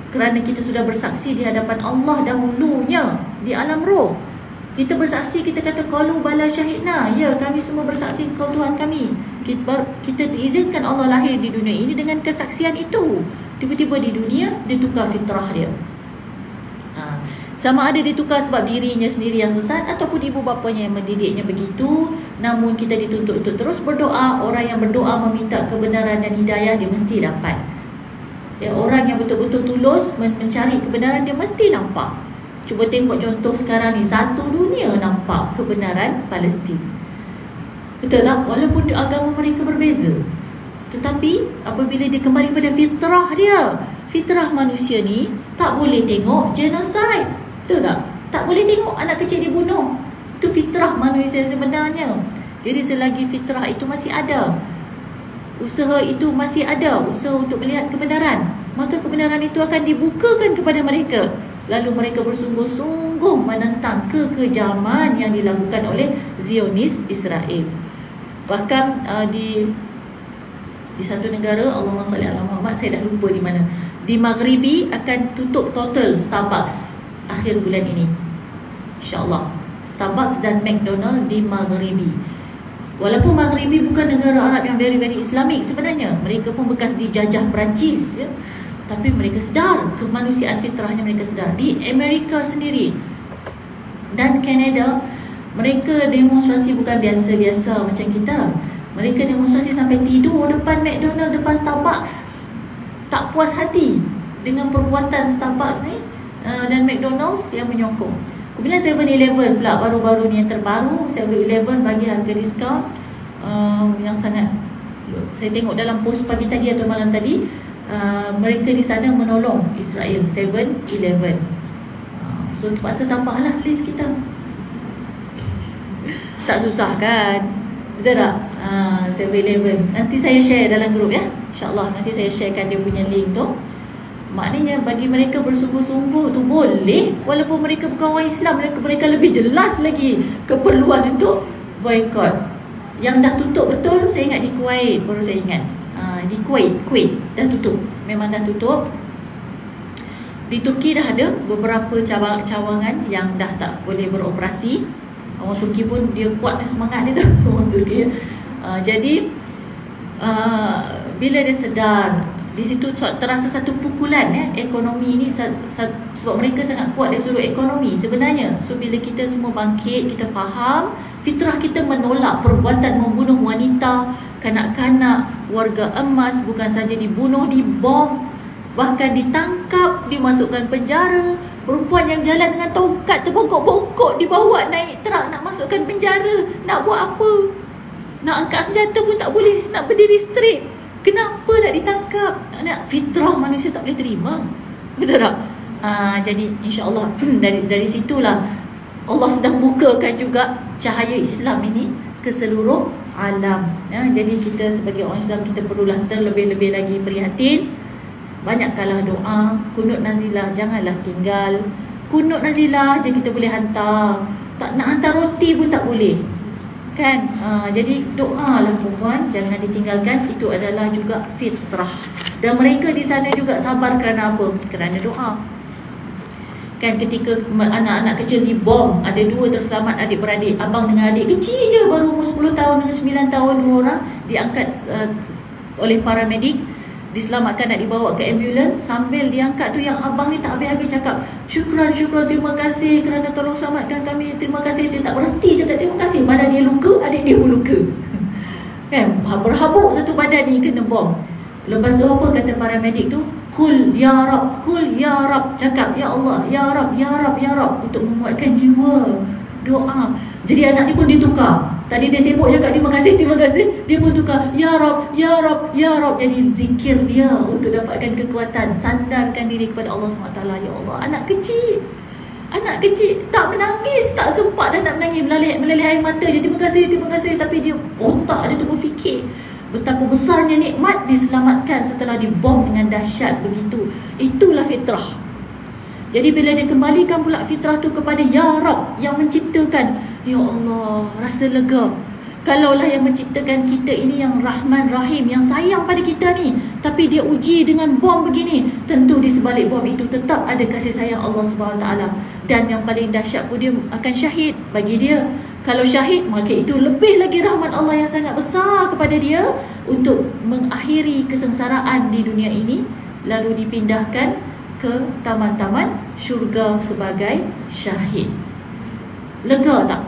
kerana kita sudah bersaksi di hadapan Allah dahulunya di alam roh, kita bersaksi, kita kata qalu bala syahidna, ya kami semua bersaksi kau Tuhan kami. Kita diizinkan Allah lahir di dunia ini dengan kesaksian itu. Tiba-tiba di dunia dia tukar fitrah dia. Sama ada dia tukar sebab dirinya sendiri yang sesat ataupun ibu bapanya yang mendidiknya begitu. Namun kita dituntut untuk terus berdoa. Orang yang berdoa meminta kebenaran dan hidayah, dia mesti dapat. Ya, orang yang betul-betul tulus mencari kebenaran, dia mesti nampak. Cuba tengok contoh sekarang ni, satu dunia nampak kebenaran Palestin. Betul tak? Walaupun agama mereka berbeza, tetapi apabila dia kembali pada fitrah dia, fitrah manusia ni tak boleh tengok genocide. Betul tak? Tak boleh tengok anak kecil dibunuh. Itu fitrah manusia sebenarnya. Jadi selagi fitrah itu masih ada, usaha itu masih ada, usaha untuk melihat kebenaran, maka kebenaran itu akan dibukakan kepada mereka. Lalu mereka bersungguh-sungguh menentang kekejaman yang dilakukan oleh Zionis Israel. Bahkan di satu negara, Allahumma salli ala Muhammad, saya dah lupa di mana, di Maghribi akan tutup total Starbucks akhir bulan ini, InsyaAllah. Starbucks dan McDonald di Maghribi. Walaupun Maghribi bukan negara Arab yang very Islamik sebenarnya, mereka pun bekas dijajah Perancis, ya? Tapi mereka sedar kemanusiaan fitrahnya, mereka sedar. Di Amerika sendiri dan Kanada, mereka demonstrasi bukan biasa-biasa macam kita. Mereka demonstrasi sampai tidur depan McDonald, depan Starbucks. Tak puas hati dengan perbuatan Starbucks ni dan McDonald's yang menyokong. Kemudian 7-Eleven pula baru-baru ni yang terbaru, 7-Eleven bagi harga diskaun yang sangat. Saya tengok dalam post pagi tadi atau malam tadi, mereka di sana menolong Israel, 7-Eleven. So terpaksa tambahlah list kita. Tak susah kan? Betul tak? 7-Eleven. Nanti saya share dalam grup, ya, InsyaAllah nanti saya sharekan dia punya link tu. Maknanya bagi mereka bersungguh-sungguh tu boleh, walaupun mereka bukan orang Islam, mereka lebih jelas lagi keperluan untuk boykot. Yang dah tutup betul, saya ingat di Kuwait, baru saya ingat. Di Kuwait dah tutup, memang dah tutup. Di Turki dah ada beberapa cawangan yang dah tak boleh beroperasi. Orang Turki pun dia kuat semangat dia tu, orang Turki. Jadi bila dia sedar, di situ terasa satu pukulan, ya, ekonomi ni, sebab mereka sangat kuat dari sudut ekonomi sebenarnya. So bila kita semua bangkit, kita faham fitrah kita menolak perbuatan membunuh wanita, kanak-kanak, warga emas, bukan saja dibunuh, dibom, bahkan ditangkap, dimasukkan penjara. Perempuan yang jalan dengan tongkat terbongkok-bongkok dibawa naik truk nak masukkan penjara. Nak buat apa? Nak angkat senjata pun tak boleh, nak berdiri straight. Kenapa nak ditangkap? Fitrah manusia tak boleh terima. Betul tak? Jadi insyaAllah dari situlah Allah sedang bukakan juga cahaya Islam ini ke seluruh alam, ya. Jadi kita sebagai orang Islam, kita perlulah terlebih-lebih lagi prihatin. Banyakkanlah doa, kunut nazilah janganlah tinggal. Kunut nazilah je kita boleh hantar. Tak nak hantar roti pun tak boleh. kan. Jadi doalah perempuan, jangan ditinggalkan. Itu adalah juga fitrah. Dan mereka di sana juga sabar kerana apa? Kerana doa. Kan ketika anak-anak kecil dibom, ada 2 terselamat adik-beradik, abang dengan adik kecil je, baru umur 10 tahun dengan 9 tahun, 2 orang diangkat oleh paramedik, diselamatkan, nak dibawa ke ambulans. Sambil diangkat tu, yang abang ni tak habis-habis cakap, syukran, terima kasih kerana tolong selamatkan kami, terima kasih. Dia tak berhenti cakap terima kasih. Badan dia luka, adik dia pun luka. Kan, berhabuk satu badan ni kena bom. Lepas tu apa kata paramedik tu? Kul ya Rab, cakap ya Allah, ya Rab, ya Rab, ya Rab, untuk menguatkan jiwa, doa. Jadi anak ni pun ditukar. Tadi dia sibuk cakap terima kasih, dia pun tukar ya Rab, ya Rab, ya Rab. Jadi zikir dia untuk dapatkan kekuatan, sandarkan diri kepada Allah SWT. Ya Allah, anak kecil tak menangis, tak sempat dah nak menangis, meleleh air mata je, terima kasih. Tapi dia, otak dia tu berfikir betapa besarnya nikmat diselamatkan setelah dibom dengan dahsyat begitu. Itulah fitrah. Jadi bila dia kembalikan pula fitrah tu kepada Ya Rab yang menciptakan, ya Allah, rasa lega. Kalaulah yang menciptakan kita ini yang Rahman Rahim, yang sayang pada kita ni, tapi dia uji dengan bom begini, tentu di sebalik bom itu tetap ada kasih sayang Allah SWT. Dan yang paling dahsyat pun, dia akan syahid. Bagi dia, kalau syahid, maka itu lebih lagi rahmat Allah yang sangat besar kepada dia untuk mengakhiri kesengsaraan di dunia ini, lalu dipindahkan ke taman-taman syurga sebagai syahid. Lega tak?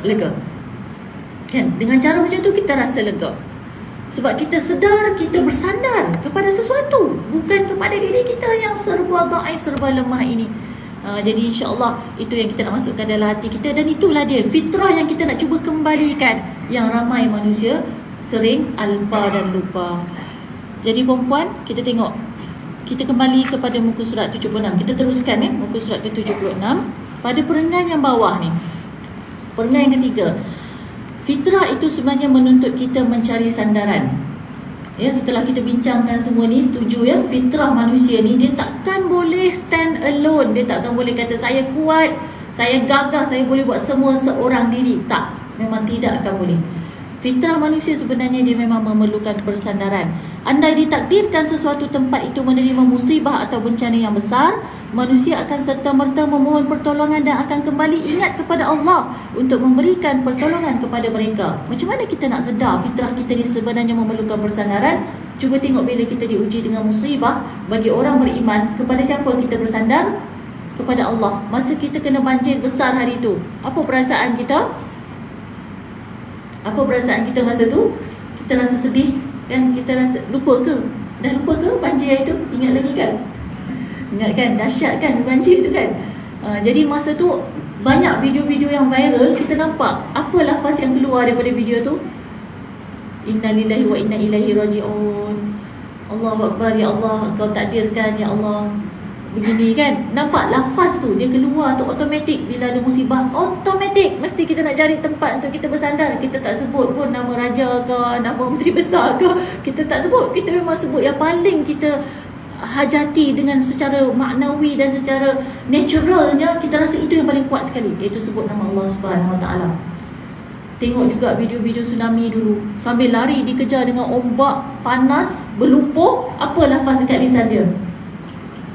Lega. Kan? Dengan cara macam tu kita rasa lega. Sebab kita sedar, kita bersandar kepada sesuatu, bukan kepada diri kita yang serba dhaif, serba lemah ini. Jadi insya-Allah itu yang kita nak masukkan dalam hati kita. Dan itulah dia fitrah yang kita nak cuba kembalikan, yang ramai manusia sering alpa dan lupa. Jadi perempuan, kita tengok, kita kembali kepada muka surat 76. Kita teruskan muka surat ke-76 pada perenggan yang bawah ni. Perenggan yang ketiga. Fitrah itu sebenarnya menuntut kita mencari sandaran. Ya, setelah kita bincangkan semua ni, setuju ya, fitrah manusia ni dia takkan boleh stand alone. Dia takkan boleh kata saya kuat, saya gagah, saya boleh buat semua seorang diri. Tak, memang tidak akan boleh. Fitrah manusia sebenarnya dia memang memerlukan persandaran. Andai ditakdirkan sesuatu tempat itu menerima musibah atau bencana yang besar, manusia akan serta-merta memohon pertolongan dan akan kembali ingat kepada Allah untuk memberikan pertolongan kepada mereka. Macam mana kita nak sedar fitrah kita ni sebenarnya memerlukan persandaran? Cuba tengok bila kita diuji dengan musibah. Bagi orang beriman, kepada siapa kita bersandar? Kepada Allah. Masa kita kena banjir besar hari itu, apa perasaan kita? Apa perasaan kita masa tu? Kita rasa sedih kan? Kita rasa lupa ke? Dah lupa ke banjir itu? Ingat lagi kan? Ingat kan? Dahsyat kan banjir itu kan? Jadi masa tu banyak video-video yang viral. Kita nampak apa lafaz yang keluar daripada video tu? Innalillahi wa inna ilaihi raji'un. Allahu Akbar, ya Allah, Engkau takdirkan, ya Allah. Begini kan, nampak lafaz tu dia keluar tu automatik. Bila ada musibah, automatik mesti kita nak cari tempat untuk kita bersandar. Kita tak sebut pun nama raja ke, nama menteri besar ke, kita tak sebut. Kita memang sebut yang paling kita hajati dengan secara maknawi dan secara naturalnya. Kita rasa itu yang paling kuat sekali, iaitu sebut nama Allah Subhanahu Wa Taala. Tengok juga video-video tsunami dulu, sambil lari dikejar dengan ombak panas, berlumpur, apa lafaz dekat lisan dia?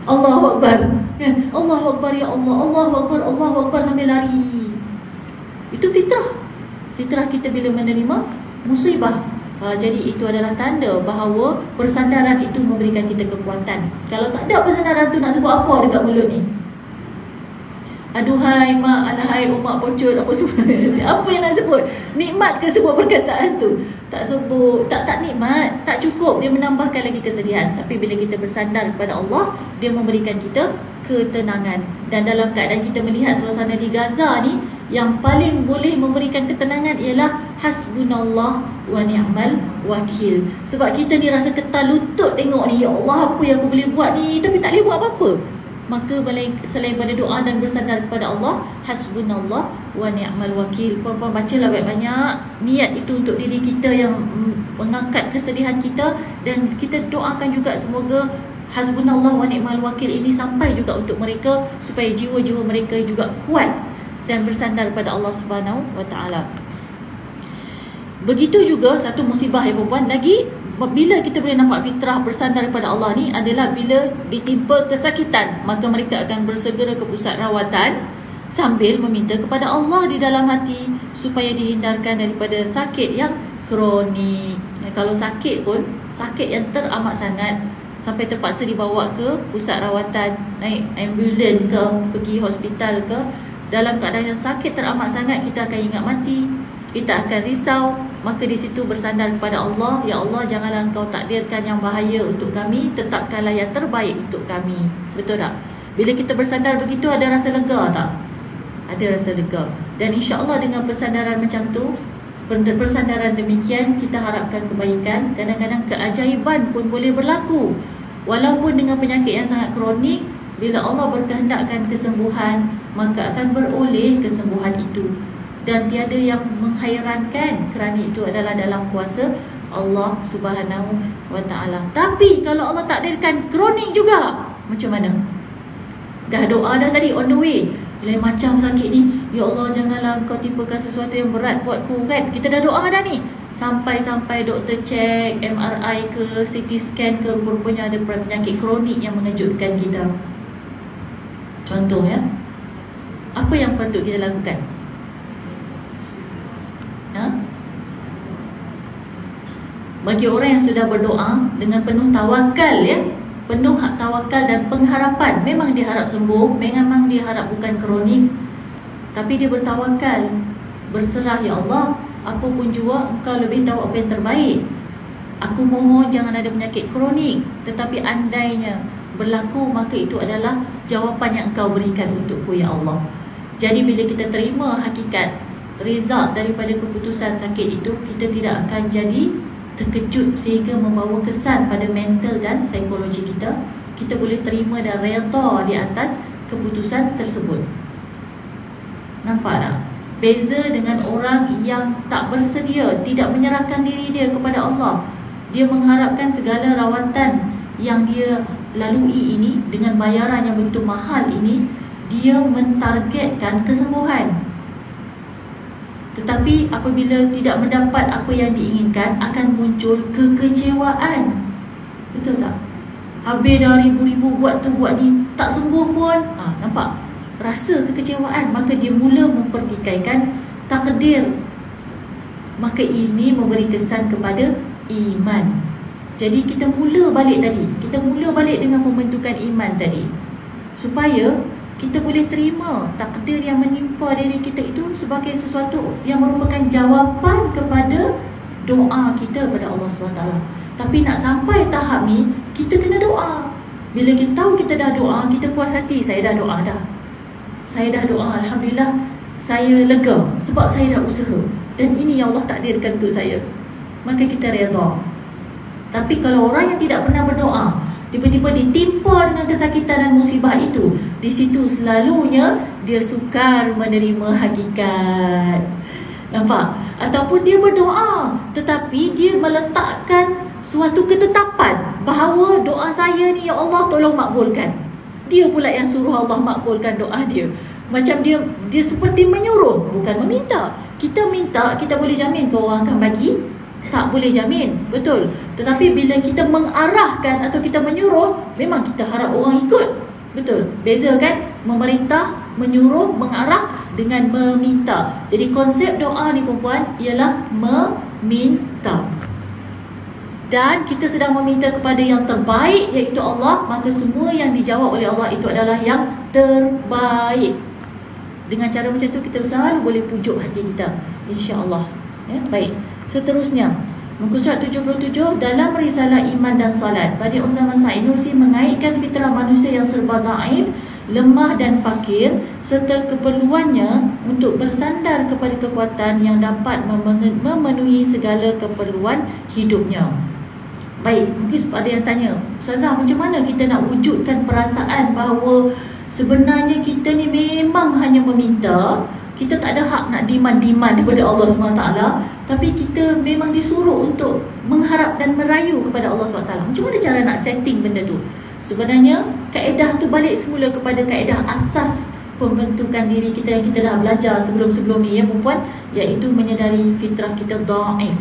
Allahu Akbar, kan? Allahu Akbar, ya Allah, Allahu Akbar, Allahu Akbar, sambil lari. Itu fitrah. Fitrah kita bila menerima musibah. Jadi itu adalah tanda bahawa persandaran itu memberikan kita kekuatan. Kalau tak ada persandaran tu, nak sebut apa dekat mulut ni? Aduhai mak, alahai umak bocor, apa semua. Apa yang nak sebut? Nikmat ke sebut perkataan tu? Tak sebut, tak nikmat, tak cukup. Dia menambahkan lagi kesedihan. Tapi bila kita bersandar kepada Allah, dia memberikan kita ketenangan. Dan dalam keadaan kita melihat suasana di Gaza ni, yang paling boleh memberikan ketenangan ialah hasbunallah wa ni'mal wakil. Sebab kita ni rasa ketal lutut tengok ni, ya Allah, apa yang aku boleh buat ni, tapi tak boleh buat apa-apa. Maka selain pada doa dan bersandar kepada Allah, hasbunallah wa ni'mal wakil. Puan-puan bacalah banyak-banyak. Niat itu untuk diri kita yang mengangkat kesedihan kita. Dan kita doakan juga semoga hasbunallah wa ni'mal wakil ini sampai juga untuk mereka, supaya jiwa-jiwa mereka juga kuat dan bersandar pada Allah Subhanahu Wa Taala. Begitu juga satu musibah ya perempuan lagi, bila kita boleh nampak fitrah bersandar kepada Allah ni adalah bila ditimpa kesakitan, maka mereka akan bersegera ke pusat rawatan sambil meminta kepada Allah di dalam hati supaya dihindarkan daripada sakit yang kronik. Kalau sakit pun, sakit yang teramat sangat sampai terpaksa dibawa ke pusat rawatan, naik ambulan ke, pergi hospital ke, dalam keadaan yang sakit teramat sangat, kita akan ingat mati, kita akan risau. Maka di situ bersandar kepada Allah, ya Allah, janganlah Engkau takdirkan yang bahaya untuk kami, tetapkanlah yang terbaik untuk kami. Betul tak? Bila kita bersandar begitu, ada rasa lega tak? Ada rasa lega. Dan insya-Allah dengan persandaran macam tu, persandaran demikian, kita harapkan kebaikan. Kadang-kadang keajaiban pun boleh berlaku. Walaupun dengan penyakit yang sangat kronik, bila Allah berkehendakkan kesembuhan, maka akan beroleh kesembuhan itu. Dan tiada yang menghairankan kerana itu adalah dalam kuasa Allah Subhanahu wa taala. Tapi kalau Allah takdirkan kronik juga, macam mana? Dah doa dah tadi on the way. Bila macam sakit ni, ya Allah janganlah Engkau timpakan sesuatu yang berat buatku, kan? Kita dah doa dah ni. Sampai doktor cek MRI ke CT scan ke, rupanya ada penyakit kronik yang mengejutkan kita. Contoh ya. Apa yang patut kita lakukan? Bagi orang yang sudah berdoa dengan penuh tawakal ya, penuh tawakal dan pengharapan, memang dia harap sembuh, memang dia harap bukan kronik, tapi dia bertawakal, berserah, ya Allah, apapun jua Engkau lebih tahu apa yang terbaik. Aku mohon jangan ada penyakit kronik, tetapi andainya berlaku, maka itu adalah jawapan yang Engkau berikan untukku, ya Allah. Jadi bila kita terima hakikat result daripada keputusan sakit itu, kita tidak akan jadi terkejut sehingga membawa kesan pada mental dan psikologi kita. Kita boleh terima dan redha di atas keputusan tersebut. Nampak tak? Beza dengan orang yang tak bersedia, tidak menyerahkan diri dia kepada Allah. Dia mengharapkan segala rawatan yang dia lalui ini dengan bayaran yang begitu mahal ini, dia mentargetkan kesembuhan. Tetapi apabila tidak mendapat apa yang diinginkan, akan muncul kekecewaan. Betul tak? Habis dah ribu-ribu buat tu buat ni, tak sembuh pun. Nampak? Rasa kekecewaan. Maka dia mula mempertikaikan takdir. Maka ini memberi kesan kepada iman. Jadi kita mula balik tadi, kita mula balik dengan pembentukan iman tadi, supaya kita boleh terima takdir yang menimpa diri kita itu sebagai sesuatu yang merupakan jawapan kepada doa kita kepada Allah SWT. Tapi nak sampai tahap ni, kita kena doa. Bila kita tahu kita dah doa, kita puas hati, saya dah doa dah. Saya dah doa, Alhamdulillah, saya lega sebab saya dah usaha. Dan ini yang Allah takdirkan untuk saya. Maka kita redha. Tapi kalau orang yang tidak pernah berdoa, tiba-tiba ditimpa dengan kesakitan dan musibah itu, di situ selalunya dia sukar menerima hakikat. Nampak? Ataupun dia berdoa, tetapi dia meletakkan suatu ketetapan bahawa doa saya ni, ya Allah tolong makbulkan. Dia pula yang suruh Allah makbulkan doa dia. Macam dia seperti menyuruh, bukan meminta. Kita minta, kita boleh jamin ke orang akan bagi? Tak boleh jamin, betul. Tetapi bila kita mengarahkan atau kita menyuruh, memang kita harap orang ikut. Betul, beza kan? Memerintah, menyuruh, mengarah dengan meminta. Jadi konsep doa ni perempuan ialah meminta. Dan kita sedang meminta kepada yang terbaik, iaitu Allah. Maka semua yang dijawab oleh Allah itu adalah yang terbaik. Dengan cara macam tu kita selalu boleh pujuk hati kita, insya-Allah. Ya, baik. Seterusnya, muka surat 77, dalam risalah Iman dan Salat, Badi'u Zaman Sa'id Nursi mengaitkan fitrah manusia yang serba dhaif, lemah dan fakir, serta keperluannya untuk bersandar kepada kekuatan yang dapat memenuhi segala keperluan hidupnya. Baik, mungkin ada yang tanya, Ustazah, macam mana kita nak wujudkan perasaan bahawa sebenarnya kita ni memang hanya meminta, kita tak ada hak nak demand daripada Allah SWT, tapi kita memang disuruh untuk mengharap dan merayu kepada Allah SWT. Macam mana cara nak setting benda tu? Sebenarnya kaedah tu balik semula kepada kaedah asas pembentukan diri kita yang kita dah belajar sebelum-sebelum ni ya perempuan, iaitu menyedari fitrah kita dhaif.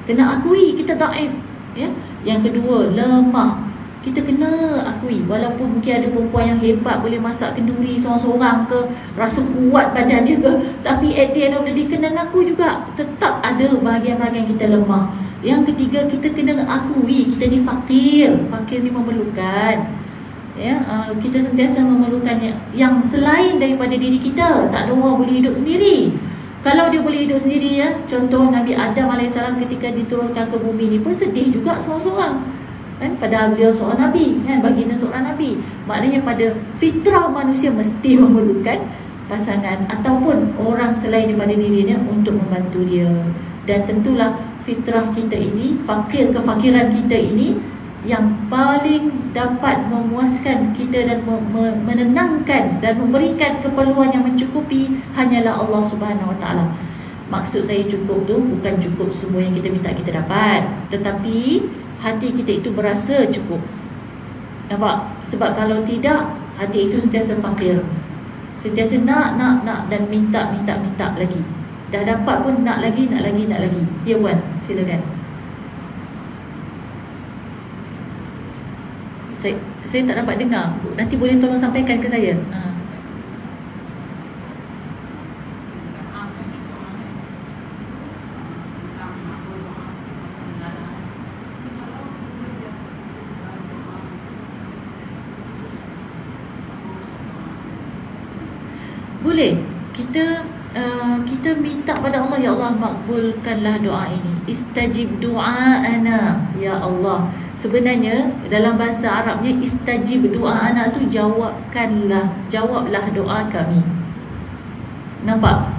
Kena akui kita dhaif ya. Yang kedua, lemah. Kita kena akui, walaupun mungkin ada perempuan yang hebat, boleh masak kenduri seorang-seorang ke, rasa kuat badan dia ke, tapi at the end of the day kena ngaku juga tetap ada bahagian-bahagian kita lemah. Yang ketiga, kita kena akui kita ni fakir. Fakir ni memerlukan ya, kita sentiasa memerlukan yang selain daripada diri kita. Tak ada orang boleh hidup sendiri. Kalau dia boleh hidup sendiri ya, contoh Nabi Adam AS ketika diturunkan ke bumi ni pun sedih juga seorang-seorang kan? Padahal beliau seorang Nabi kan? Baginda seorang Nabi. Maknanya pada fitrah manusia mesti memerlukan pasangan ataupun orang selain daripada dirinya untuk membantu dia. Dan tentulah fitrah kita ini, kefakiran kita ini, yang paling dapat memuaskan kita dan menenangkan dan memberikan keperluan yang mencukupi hanyalah Allah Subhanahu Wa Taala. Maksud saya cukup tu bukan cukup semua yang kita minta kita dapat, tetapi hati kita itu berasa cukup. Nampak? Sebab kalau tidak, hati itu sentiasa fakir, sentiasa nak dan minta lagi. Dah dapat pun nak lagi. Ya Puan, silakan. Saya tak dapat dengar. Nanti boleh tolong sampaikan ke saya. Boleh. Kita minta pada Allah, ya Allah makbulkanlah doa ini. Istajib du'aana ya Allah. Sebenarnya dalam bahasa Arabnya istajib du'aana tu jawablah doa kami. Nampak?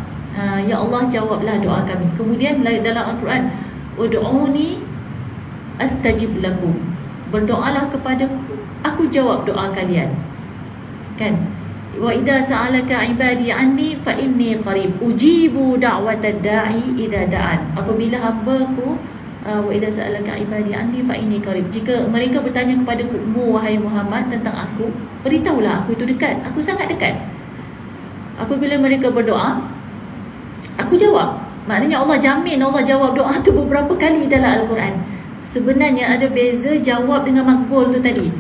Ya Allah jawablah doa kami. Kemudian dalam Al-Quran, ud'uni astajib lakum. Berdoalah kepadaku, aku jawab doa kalian. Kan? Wa idza sa'alaka 'ibadi 'anni fa inni qarib ujibu da'watad da'i idza da'an. Apabila hamba-Ku wa idza sa'alaka 'ibadi 'anni fa inni qarib, jika mereka bertanya kepadamu wahai Muhammad tentang aku, beritahulah aku itu dekat, aku sangat dekat. Apabila mereka berdoa, aku jawab. Maknanya Allah jamin, Allah jawab doa tu beberapa kali dalam Al-Quran. Sebenarnya ada beza jawab dengan makbul tu tadi.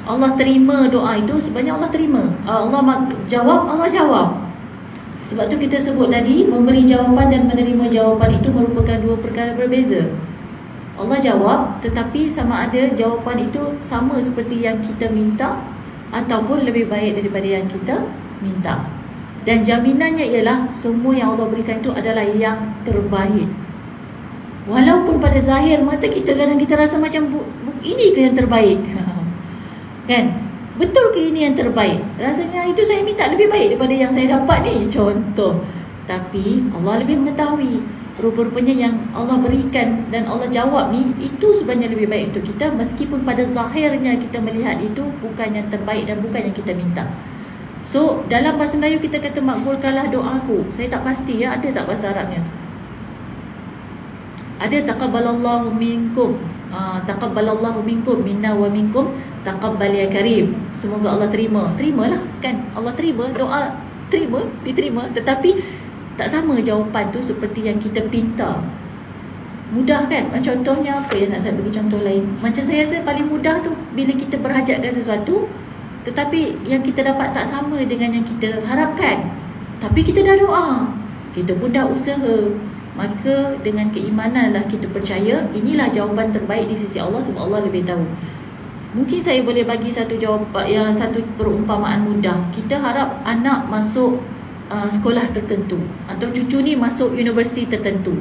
Allah terima doa itu, sebenarnya Allah terima. Allah jawab, Allah jawab. Sebab tu kita sebut tadi, memberi jawapan dan menerima jawapan itu merupakan dua perkara berbeza. Allah jawab, tetapi sama ada jawapan itu sama seperti yang kita minta ataupun lebih baik daripada yang kita minta. Dan jaminannya ialah semua yang Allah berikan itu adalah yang terbaik. Walaupun pada zahir mata kita kadang kita rasa macam ini ke yang terbaik? Kan? Betul ke ini yang terbaik? Rasanya itu saya minta lebih baik daripada yang saya dapat ni, contoh. Tapi Allah lebih mengetahui. Rupa-rupanya yang Allah berikan dan Allah jawab ni, itu sebenarnya lebih baik untuk kita, meskipun pada zahirnya kita melihat itu bukan yang terbaik dan bukan yang kita minta. So dalam bahasa Melayu kita kata makbulkanlah doaku. Saya tak pasti ya, ada tak bahasa Arabnya? Ada taqabbalallahu minkum. Taqabbalallahu minkum minna wa minkum taqabbal ya karim. Semoga Allah terima. Terimalah kan? Allah terima doa, diterima, tetapi tak sama jawapan tu seperti yang kita pinta. Mudah kan? Contohnya apa yang nak saya bagi contoh lain? Macam saya rasa paling mudah tu bila kita berhajatkan sesuatu, tetapi yang kita dapat tak sama dengan yang kita harapkan. Tapi kita dah doa, kita pun dah usaha. Maka dengan keimananlah kita percaya inilah jawapan terbaik di sisi Allah, sebab Allah lebih tahu. Mungkin saya boleh bagi satu jawapan yang satu perumpamaan mudah. Kita harap anak masuk sekolah tertentu atau cucu ni masuk universiti tertentu.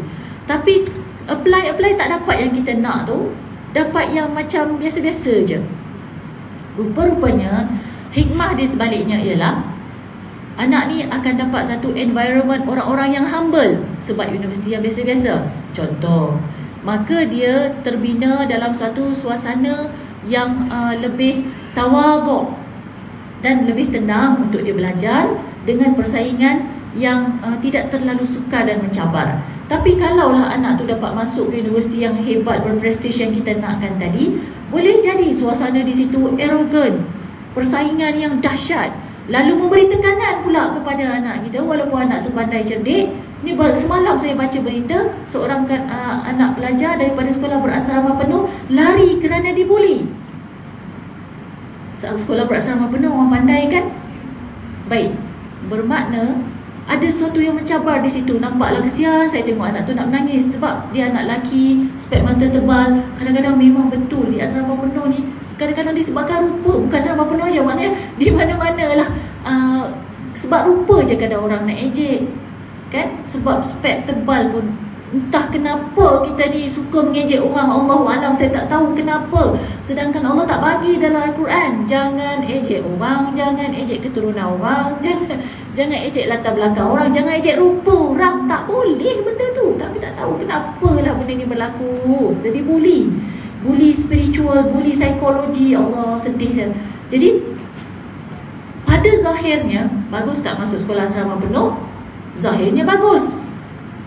Tapi apply tak dapat yang kita nak tu, dapat yang macam biasa-biasa je. Rupa-rupanya hikmah di sebaliknya ialah anak ni akan dapat satu environment orang-orang yang humble sebab universiti yang biasa-biasa. Contoh, maka dia terbina dalam suatu suasana yang lebih tawaduk dan lebih tenang untuk dia belajar dengan persaingan yang tidak terlalu sukar dan mencabar. Tapi kalaulah anak tu dapat masuk ke universiti yang hebat, berprestij yang kita nakkan tadi, boleh jadi suasana di situ arrogant, persaingan yang dahsyat, Lalu memberi tekanan pula kepada anak kita, walaupun anak tu pandai cerdik. Ni baru semalam saya baca berita seorang anak pelajar daripada sekolah berasrama penuh lari kerana dibuli. Sekolah berasrama penuh orang pandai kan? Baik, bermakna ada sesuatu yang mencabar di situ. Nampaklah kesian, saya tengok anak tu nak menangis sebab dia anak lelaki, spek mata tebal. Kadang-kadang memang betul di asrama penuh ni, kadang-kadang disebabkan rupa. Bukan asrama penuh aja, maknanya di mana-mana lah. Sebab rupa je kadang orang nak ejek kan, sebab spek tebal pun. Entah kenapa kita ni suka mengejek orang, Allahu alam, saya tak tahu kenapa. Sedangkan Allah tak bagi dalam Al-Quran, jangan ejek orang, jangan ejek keturunan orang, jangan ejek latar belakang orang, jangan ejek rupa orang. Tak boleh benda tu. Tapi tak tahu kenapa lah benda ni berlaku. Jadi bully spiritual, bully psikologi, Allah sedih dia. Jadi pada zahirnya bagus tak masuk sekolah asrama penuh? Zahirnya bagus.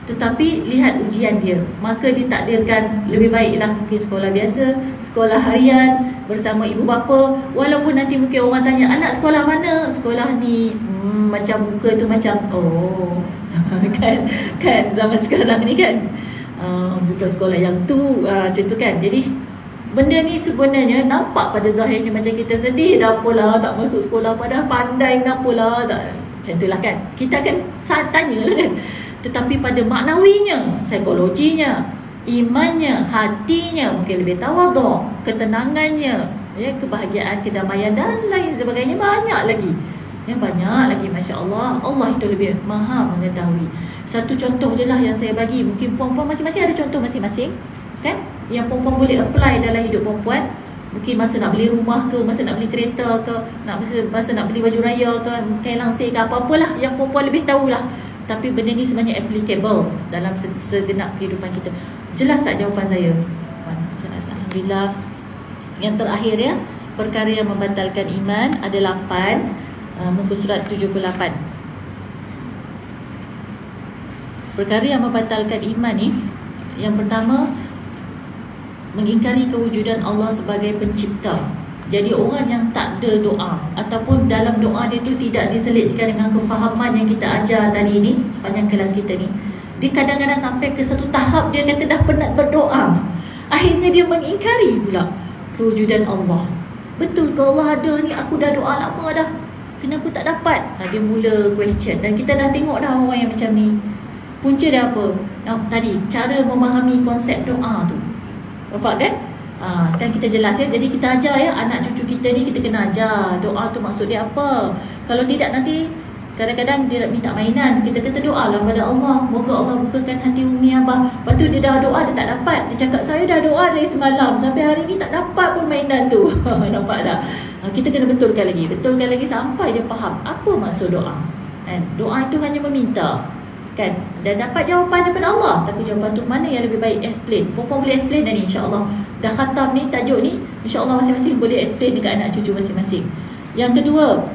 Tetapi lihat ujian dia, maka ditakdirkan lebih baiklah mungkin sekolah biasa, sekolah harian bersama ibu bapa. Walaupun nanti mungkin orang tanya, anak sekolah mana? Sekolah ni macam muka tu macam kan zaman sekarang ni kan, bukan sekolah yang tu, macam tu kan. Jadi benda ni sebenarnya nampak pada zahirnya macam kita sedih, dah apalah tak masuk sekolah, padahal pandai, kenapalah tak, macam itulah kan. Kita akan tanyalah kan. Tetapi pada maknawinya, psikologinya, imannya, hatinya mungkin lebih tawaduk, ketenangannya, ya, kebahagiaan, kedamaian dan lain sebagainya, banyak lagi. Ya, banyak lagi, Masya Allah. Allah itu lebih maha mengetahui. Satu contoh je lah yang saya bagi. Mungkin puan-puan masing-masing ada contoh masing-masing kan, yang puan-puan boleh apply dalam hidup puan-puan. Mungkin masa nak beli rumah ke, masa nak beli kereta ke, masa nak beli baju raya ke, kain langsir ke, apa-apalah yang puan-puan lebih tahulah. Tapi benda ni sebenarnya applicable dalam segenap kehidupan kita. Jelas tak jawapan saya? Jelas, alhamdulillah. Yang terakhir ya, perkara yang membatalkan iman ada 8, muka surat 78. Perkara yang membatalkan iman ni, yang pertama, mengingkari kewujudan Allah sebagai pencipta. Jadi orang yang tak ada doa, ataupun dalam doa dia tu tidak diselitkan dengan kefahaman yang kita ajar tadi ni sepanjang kelas kita ni, dia kadang-kadang sampai ke satu tahap dia kata dah penat berdoa, akhirnya dia mengingkari pula kewujudan Allah. Betul ke Allah ada ni? Aku dah doa lama dah, kenapa tak dapat? Dia mula question. Dan kita dah tengok dah orang yang macam ni. Punca dia apa? Tadi, cara memahami konsep doa tu. Nampak kan? Sekarang kita jelas ya. Jadi kita ajar ya, anak cucu kita ni kita kena ajar doa tu maksud dia apa. Kalau tidak nanti kadang-kadang dia nak minta mainan, kita kata doalah pada Allah, moga Allah bukakan hati Umi Abah. Lepas tu dia dah doa, dia tak dapat. Dia cakap saya dah doa dari semalam, sampai hari ni tak dapat pun mainan tu. Nampak tak? Kita kena betulkan lagi sampai dia faham apa maksud doa. Doa itu hanya meminta kan, dan dapat jawapan daripada Allah. Tapi jawapan tu mana yang lebih baik, explain. Perempuan boleh explain dan insya-Allah dah khatam ni tajuk ni, insya-Allah masing-masing boleh explain dekat anak cucu masing-masing. Yang kedua,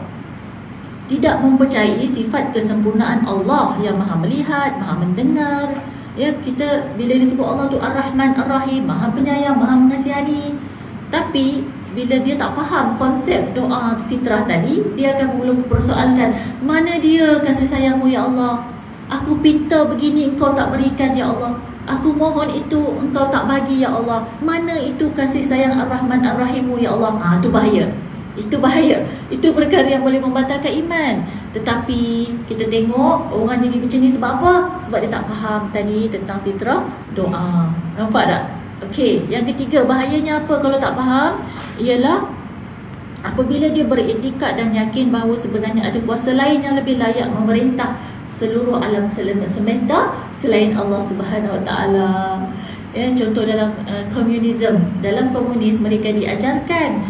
tidak mempercayai sifat kesempurnaan Allah yang maha melihat, maha mendengar. Ya, kita bila disebut Allah tu Ar-Rahman Ar-Rahim, maha penyayang, maha mengasihani. Tapi bila dia tak faham konsep doa fitrah tadi, dia akan mula mempersoalkan, mana dia kasih sayangmu ya Allah? Aku pinta begini engkau tak berikan ya Allah. Aku mohon itu engkau tak bagi ya Allah. Mana itu kasih sayang Ar-Rahman Ar-Rahimmu ya Allah? Itu bahaya. Itu bahaya. Itu perkara yang boleh membatalkan iman. Tetapi kita tengok orang jadi macam ni sebab apa? Sebab dia tak faham tadi tentang fitrah doa. Nampak tak? Okey, yang ketiga, bahayanya apa kalau tak faham? Ialah apabila dia beriktikad dan yakin bahawa sebenarnya ada kuasa lain yang lebih layak memerintah seluruh alam semesta selain Allah Subhanahu Wa Taala. Ya, contoh dalam komunisme, dalam komunis mereka diajarkan,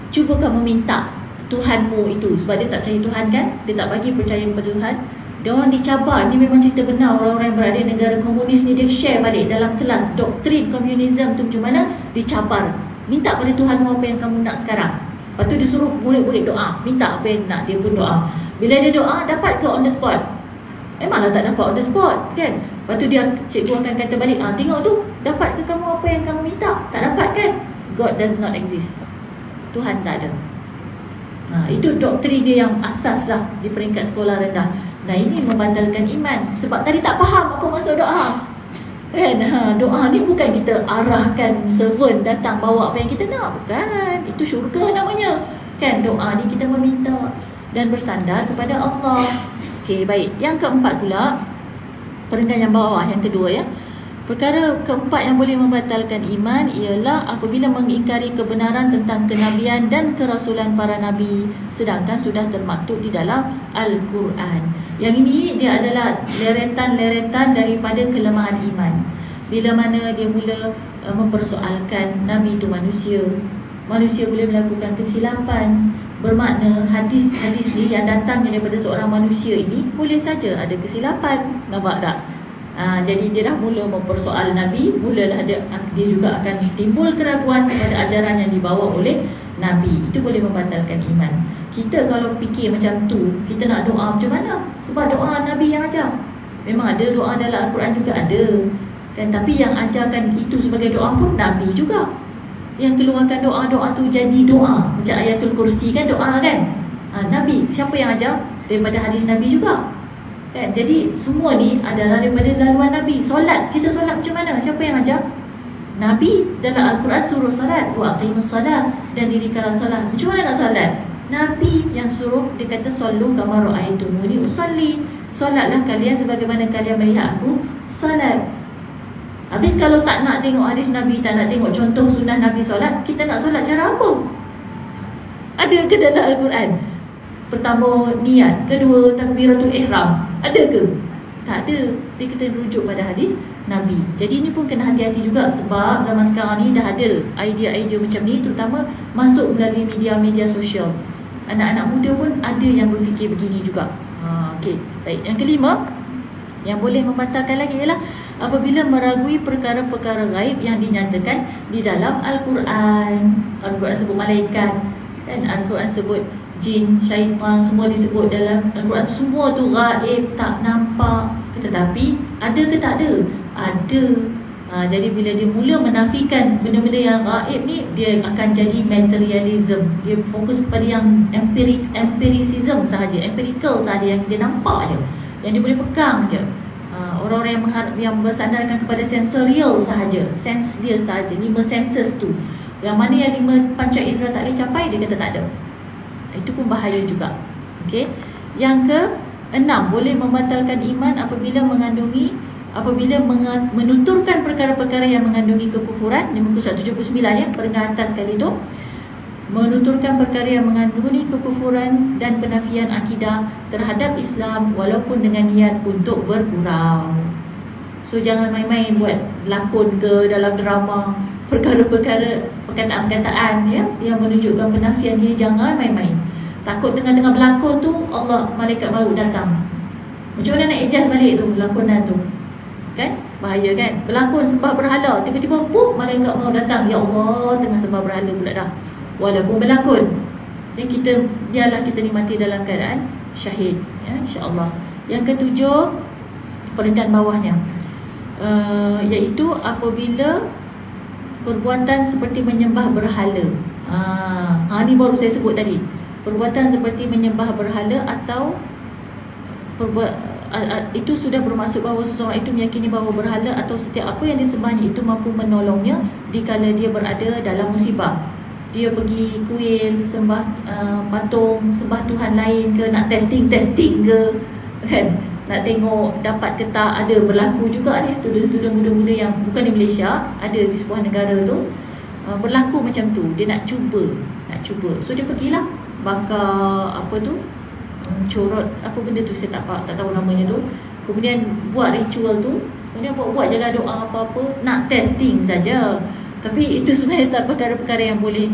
cuba kamu minta Tuhanmu itu, sebab dia tak percaya Tuhan kan, dia tak bagi percaya kepada Tuhan. Dia orang dicabar, ni memang cerita benar. Orang-orang yang berada di negara komunis ni, dia share balik dalam kelas doktrin komunisme tu macam mana dicabar. Minta pada Tuhanmu apa yang kamu nak sekarang. Lepas tu dia suruh murid-murid doa, minta apa yang nak, dia pun doa. Bila dia doa, dapat ke on the spot? Memanglah tak dapat on the spot kan. Lepas tu dia, cikgu akan kata balik, tengok tu, dapat ke kamu apa yang kamu minta? Tak dapat kan? God does not exist. Tuhan tak ada. Itu doktrin dia yang asas lah di peringkat sekolah rendah. Nah, ini membatalkan iman. Sebab tadi tak faham apa maksud doa. Kan? Doa ni bukan kita arahkan servant datang bawa apa yang kita nak. Bukan. Itu syurga namanya. Kan? Doa ni kita meminta dan bersandar kepada Allah. Okey, baik. Yang keempat pula, peringkat yang bawah, yang kedua ya. Perkara keempat yang boleh membatalkan iman ialah apabila mengingkari kebenaran tentang kenabian dan kerasulan para nabi, sedangkan sudah termaktub di dalam Al-Quran. Yang ini dia adalah leretan-leretan daripada kelemahan iman. Bila mana dia mula mempersoalkan nabi itu manusia, manusia boleh melakukan kesilapan. Bermakna hadis-hadis ni yang datangnya daripada seorang manusia ini boleh saja ada kesilapan. Nampak tak? Jadi dia dah mula mempersoal Nabi. Mulalah dia juga akan timbul keraguan kepada ajaran yang dibawa oleh Nabi. Itu boleh membatalkan iman. Kita kalau fikir macam tu, kita nak doa macam mana? Sebab doa Nabi yang ajar. Memang ada doa dalam Al-Quran juga ada kan? Tapi yang ajarkan itu sebagai doa pun Nabi juga. Yang keluarkan doa-doa tu jadi doa. Macam Ayatul Kursi kan doa kan? Nabi. Siapa yang ajar? Daripada hadis Nabi juga kan? Jadi semua ni adalah daripada laluan Nabi. Solat, kita solat macam mana? Siapa yang ajar? Nabi. Dalam Al-Quran suruh solat, wa aqimus salat, dan dirikanlah solat. Macam mana nak solat? Nabi yang suruh. Dia kata sallu kama ra'aitumuni usalli. Solatlah kalian sebagaimana kalian melihat aku solat. Habis kalau tak nak tengok hadis Nabi, tak nak tengok contoh sunnah Nabi solat, kita nak solat cara apa? Ada ke dalam Al-Quran? Pertama niat, kedua takbiratul ihram. Ada ke? Tak ada. Dia kita rujuk pada hadis Nabi. Jadi ni pun kena hati-hati juga. Sebab zaman sekarang ni dah ada idea-idea macam ni, terutama masuk melalui media-media sosial. Anak-anak muda pun ada yang berfikir begini juga. Okey, baik. Yang kelima, yang boleh membatalkan lagi ialah apabila meragui perkara-perkara gaib yang dinyatakan di dalam Al-Quran. Al-Quran sebut malaikat dan Al-Quran sebut jin, syaitan, semua disebut dalam Al-Quran. Semua tu gaib, tak nampak. Tetapi ada ke tak ada? Ada. Jadi bila dia mula menafikan benda-benda yang gaib ni, dia akan jadi materialism. Dia fokus kepada yang empiricism sahaja, empirical sahaja, yang dia nampak je, yang dia boleh pegang je. Orang-orang yang bersandarkan kepada sensorial sahaja, sense dia sahaja, 5 senses tu. Yang mana yang 5 panca indera tak boleh capai, dia kata tak ada. Itu pun bahaya juga. Okey. Yang ke-6, boleh membatalkan iman apabila menuturkan perkara-perkara yang mengandungi kekufuran. Di muka surat 79 ya, perenggan atas kali tu. Menuturkan perkara yang mengandungi kekufuran dan penafian akidah terhadap Islam walaupun dengan niat untuk bergurau. So jangan main-main buat lakon ke dalam drama, perkara-perkara, perkataan-perkataan ya yang menunjukkan penafian diri. Jangan main-main. Takut tengah-tengah berlakon tu Allah, malaikat maut datang. Macam mana nak adjust balik tu lakonan tu? Kan? Bahaya kan? Berlakon sembah berhala, tiba-tiba malaikat maut datang. Ya Allah, tengah sembah berhala pula dah. Walaupun berlakon. Dan biarlah kita nikmati dalam keadaan syahid ya, insya-Allah. Yang ketujuh, peringkat bawahnya, iaitu apabila perbuatan seperti menyembah berhala. Ni baru saya sebut tadi. Perbuatan seperti menyembah berhala atau itu sudah bermaksud bahawa seseorang itu meyakini bahawa berhala atau setiap apa yang disembahnya itu mampu menolongnya dikala dia berada dalam musibah. Dia pergi kuil, sembah patung, sembah Tuhan lain ke, nak testing ke kan, nak tengok dapat ke tak. Ada berlaku juga ni student-student muda-muda yang bukan di Malaysia, ada di sebuah negara tu, berlaku macam tu. Dia nak cuba. So dia pergilah bakar apa tu, corot apa benda tu, saya tak tahu namanya tu. Kemudian buat ritual tu, kemudian buat jaga doa apa-apa, nak testing saja. Tapi itu sebenarnya perkara-perkara yang boleh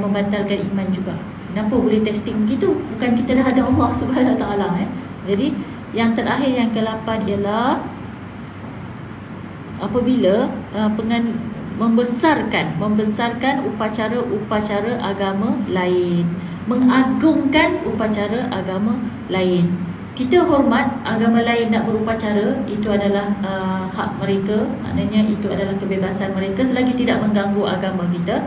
membatalkan iman juga. Kenapa boleh testing begitu? Bukan kita dah ada Allah Subhanahu Wa Taala Jadi yang terakhir, yang ke-8 ialah apabila membesarkan upacara-upacara agama lain, mengagungkan upacara agama lain. Kita hormat agama lain nak berupacara, itu adalah hak mereka. Maknanya itu adalah kebebasan mereka selagi tidak mengganggu agama kita.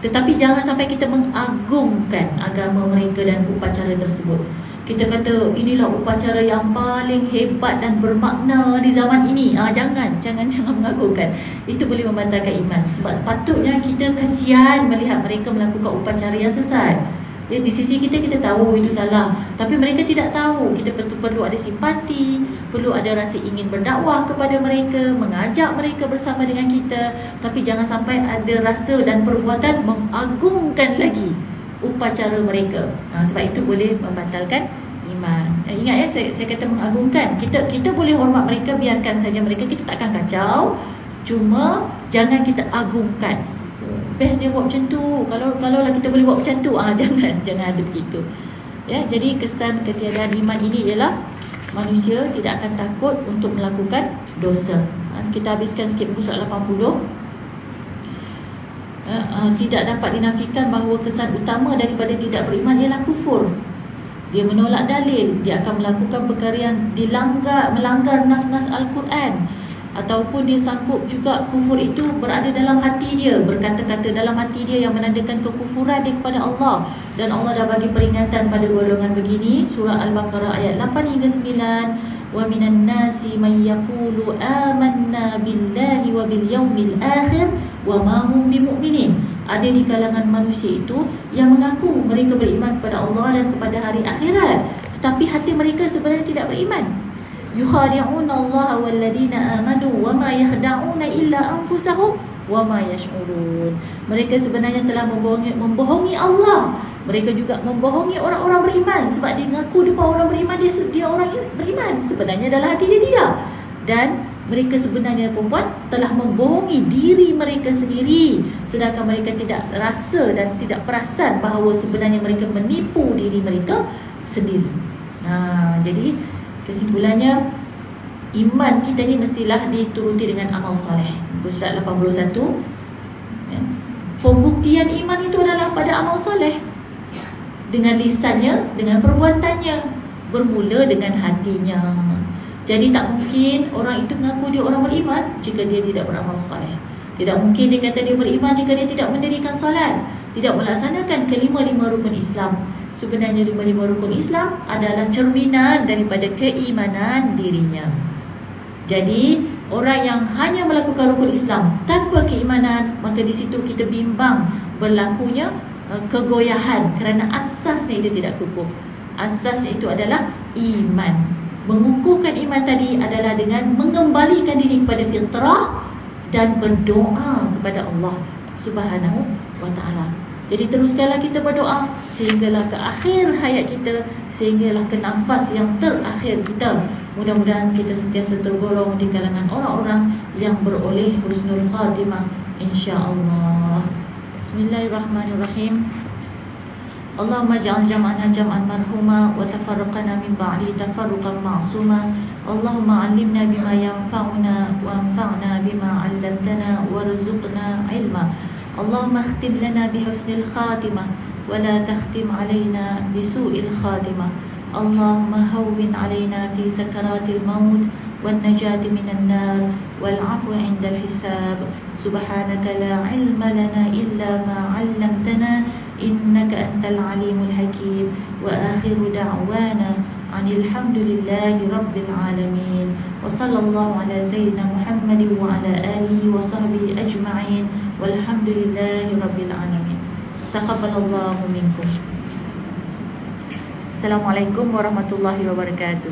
Tetapi jangan sampai kita mengagungkan agama mereka dan upacara tersebut. Kita kata inilah upacara yang paling hebat dan bermakna di zaman ini. Jangan mengagungkan. Itu boleh membatalkan iman. Sebab sepatutnya kita kasihan melihat mereka melakukan upacara yang sesat. Ya, di sisi kita, kita tahu itu salah. Tapi mereka tidak tahu. Kita perlu ada simpati, perlu ada rasa ingin berdakwah kepada mereka, mengajak mereka bersama dengan kita. Tapi jangan sampai ada rasa dan perbuatan mengagungkan lagi upacara mereka. Sebab itu boleh membatalkan iman. Ingat ya, saya kata mengagungkan. Kita boleh hormat mereka, biarkan saja mereka, kita takkan kacau. Cuma jangan kita agungkan. Best dia buat macam tu. Kalau lah kita boleh buat macam tu, jangan ada begitu. Ya, jadi kesan ketiadaan iman ini ialah manusia tidak akan takut untuk melakukan dosa. Kita habiskan sikit muka surat 80. Tidak dapat dinafikan bahawa kesan utama daripada tidak beriman ialah kufur. Dia menolak dalil, dia akan melakukan perkara yang melanggar nas-nas Al-Quran. Ataupun dia sanggup juga kufur itu berada dalam hati dia, berkata-kata dalam hati dia yang menandakan kekufuran dia kepada Allah. Dan Allah dah bagi peringatan pada golongan begini. Surah Al-Baqarah ayat 8 hingga 9. Wa minan nasi may yaqulu amanna billahi wa bil yaumil akhir wa ma hum bimu'minin. Ada di kalangan manusia itu yang mengaku mereka beriman kepada Allah dan kepada hari akhirat, tetapi hati mereka sebenarnya tidak beriman. Yukhadi'una Allah walladina amanu wa ma yakhda'una illa anfusahum wa ma yash'urun. Mereka sebenarnya telah membohongi Allah. Mereka juga membohongi orang-orang beriman. Sebab dia mengaku depan orang beriman, dia orang beriman, sebenarnya dalam hati dia tidak. Dan mereka sebenarnya perempuan telah membohongi diri mereka sendiri, sedangkan mereka tidak rasa dan tidak perasan bahawa sebenarnya mereka menipu diri mereka sendiri. Jadi kesimpulannya, iman kita ni mestilah dituruti dengan amal soleh. Surat 81. Pembuktian iman itu adalah pada amal soleh, dengan lisannya, dengan perbuatannya, bermula dengan hatinya. Jadi tak mungkin orang itu mengaku dia orang beriman jika dia tidak beramal soleh. Tidak mungkin dia kata dia beriman jika dia tidak mendirikan solat, tidak melaksanakan kelima-lima rukun Islam. Sebenarnya lima-lima rukun Islam adalah cerminan daripada keimanan dirinya. Jadi orang yang hanya melakukan rukun Islam tanpa keimanan, maka di situ kita bimbang berlakunya kegoyahan kerana asasnya itu tidak kukuh. Asas itu adalah iman. Mengukuhkan iman tadi adalah dengan mengembalikan diri kepada fitrah dan berdoa kepada Allah Subhanahu wa ta'ala. Jadi teruskanlah kita berdoa sehinggalah ke akhir hayat kita, sehinggalah ke nafas yang terakhir kita. Mudah-mudahan kita sentiasa tergolong di kalangan orang-orang yang beroleh husnul khatimah, insya-Allah. Bismillahirrahmanirrahim. Allahumma ja'al jam'ana jam'an marhuma wa tafarraqana min ba'di tafarruqan ma'suma. Allahumma 'allimna bima yanfa'una wa anfa'na bima 'allamtana warzuqna 'ilma. Allahumma akhtim lana bihusnil khatimah wa la takhtim alaina bisu'il khatimah. Allahumma hawwin alaina fi sakaratil maut wan najati minan nar wal 'afwi 'indal hisab. Subhanaka la 'ilma lana illa ma 'allamtana innaka antal 'alimul hakim. Wa akhiru da'wana anil hamdulillahi rabbil alamin. Wa sallallahu ala sayyidina Muhammadin wa ala alihi wa sahbihi ajma'in. Walhamdulillahi rabbil alamin. Taqabbalallahu minkum. Assalamualaikum warahmatullahi wabarakatuh.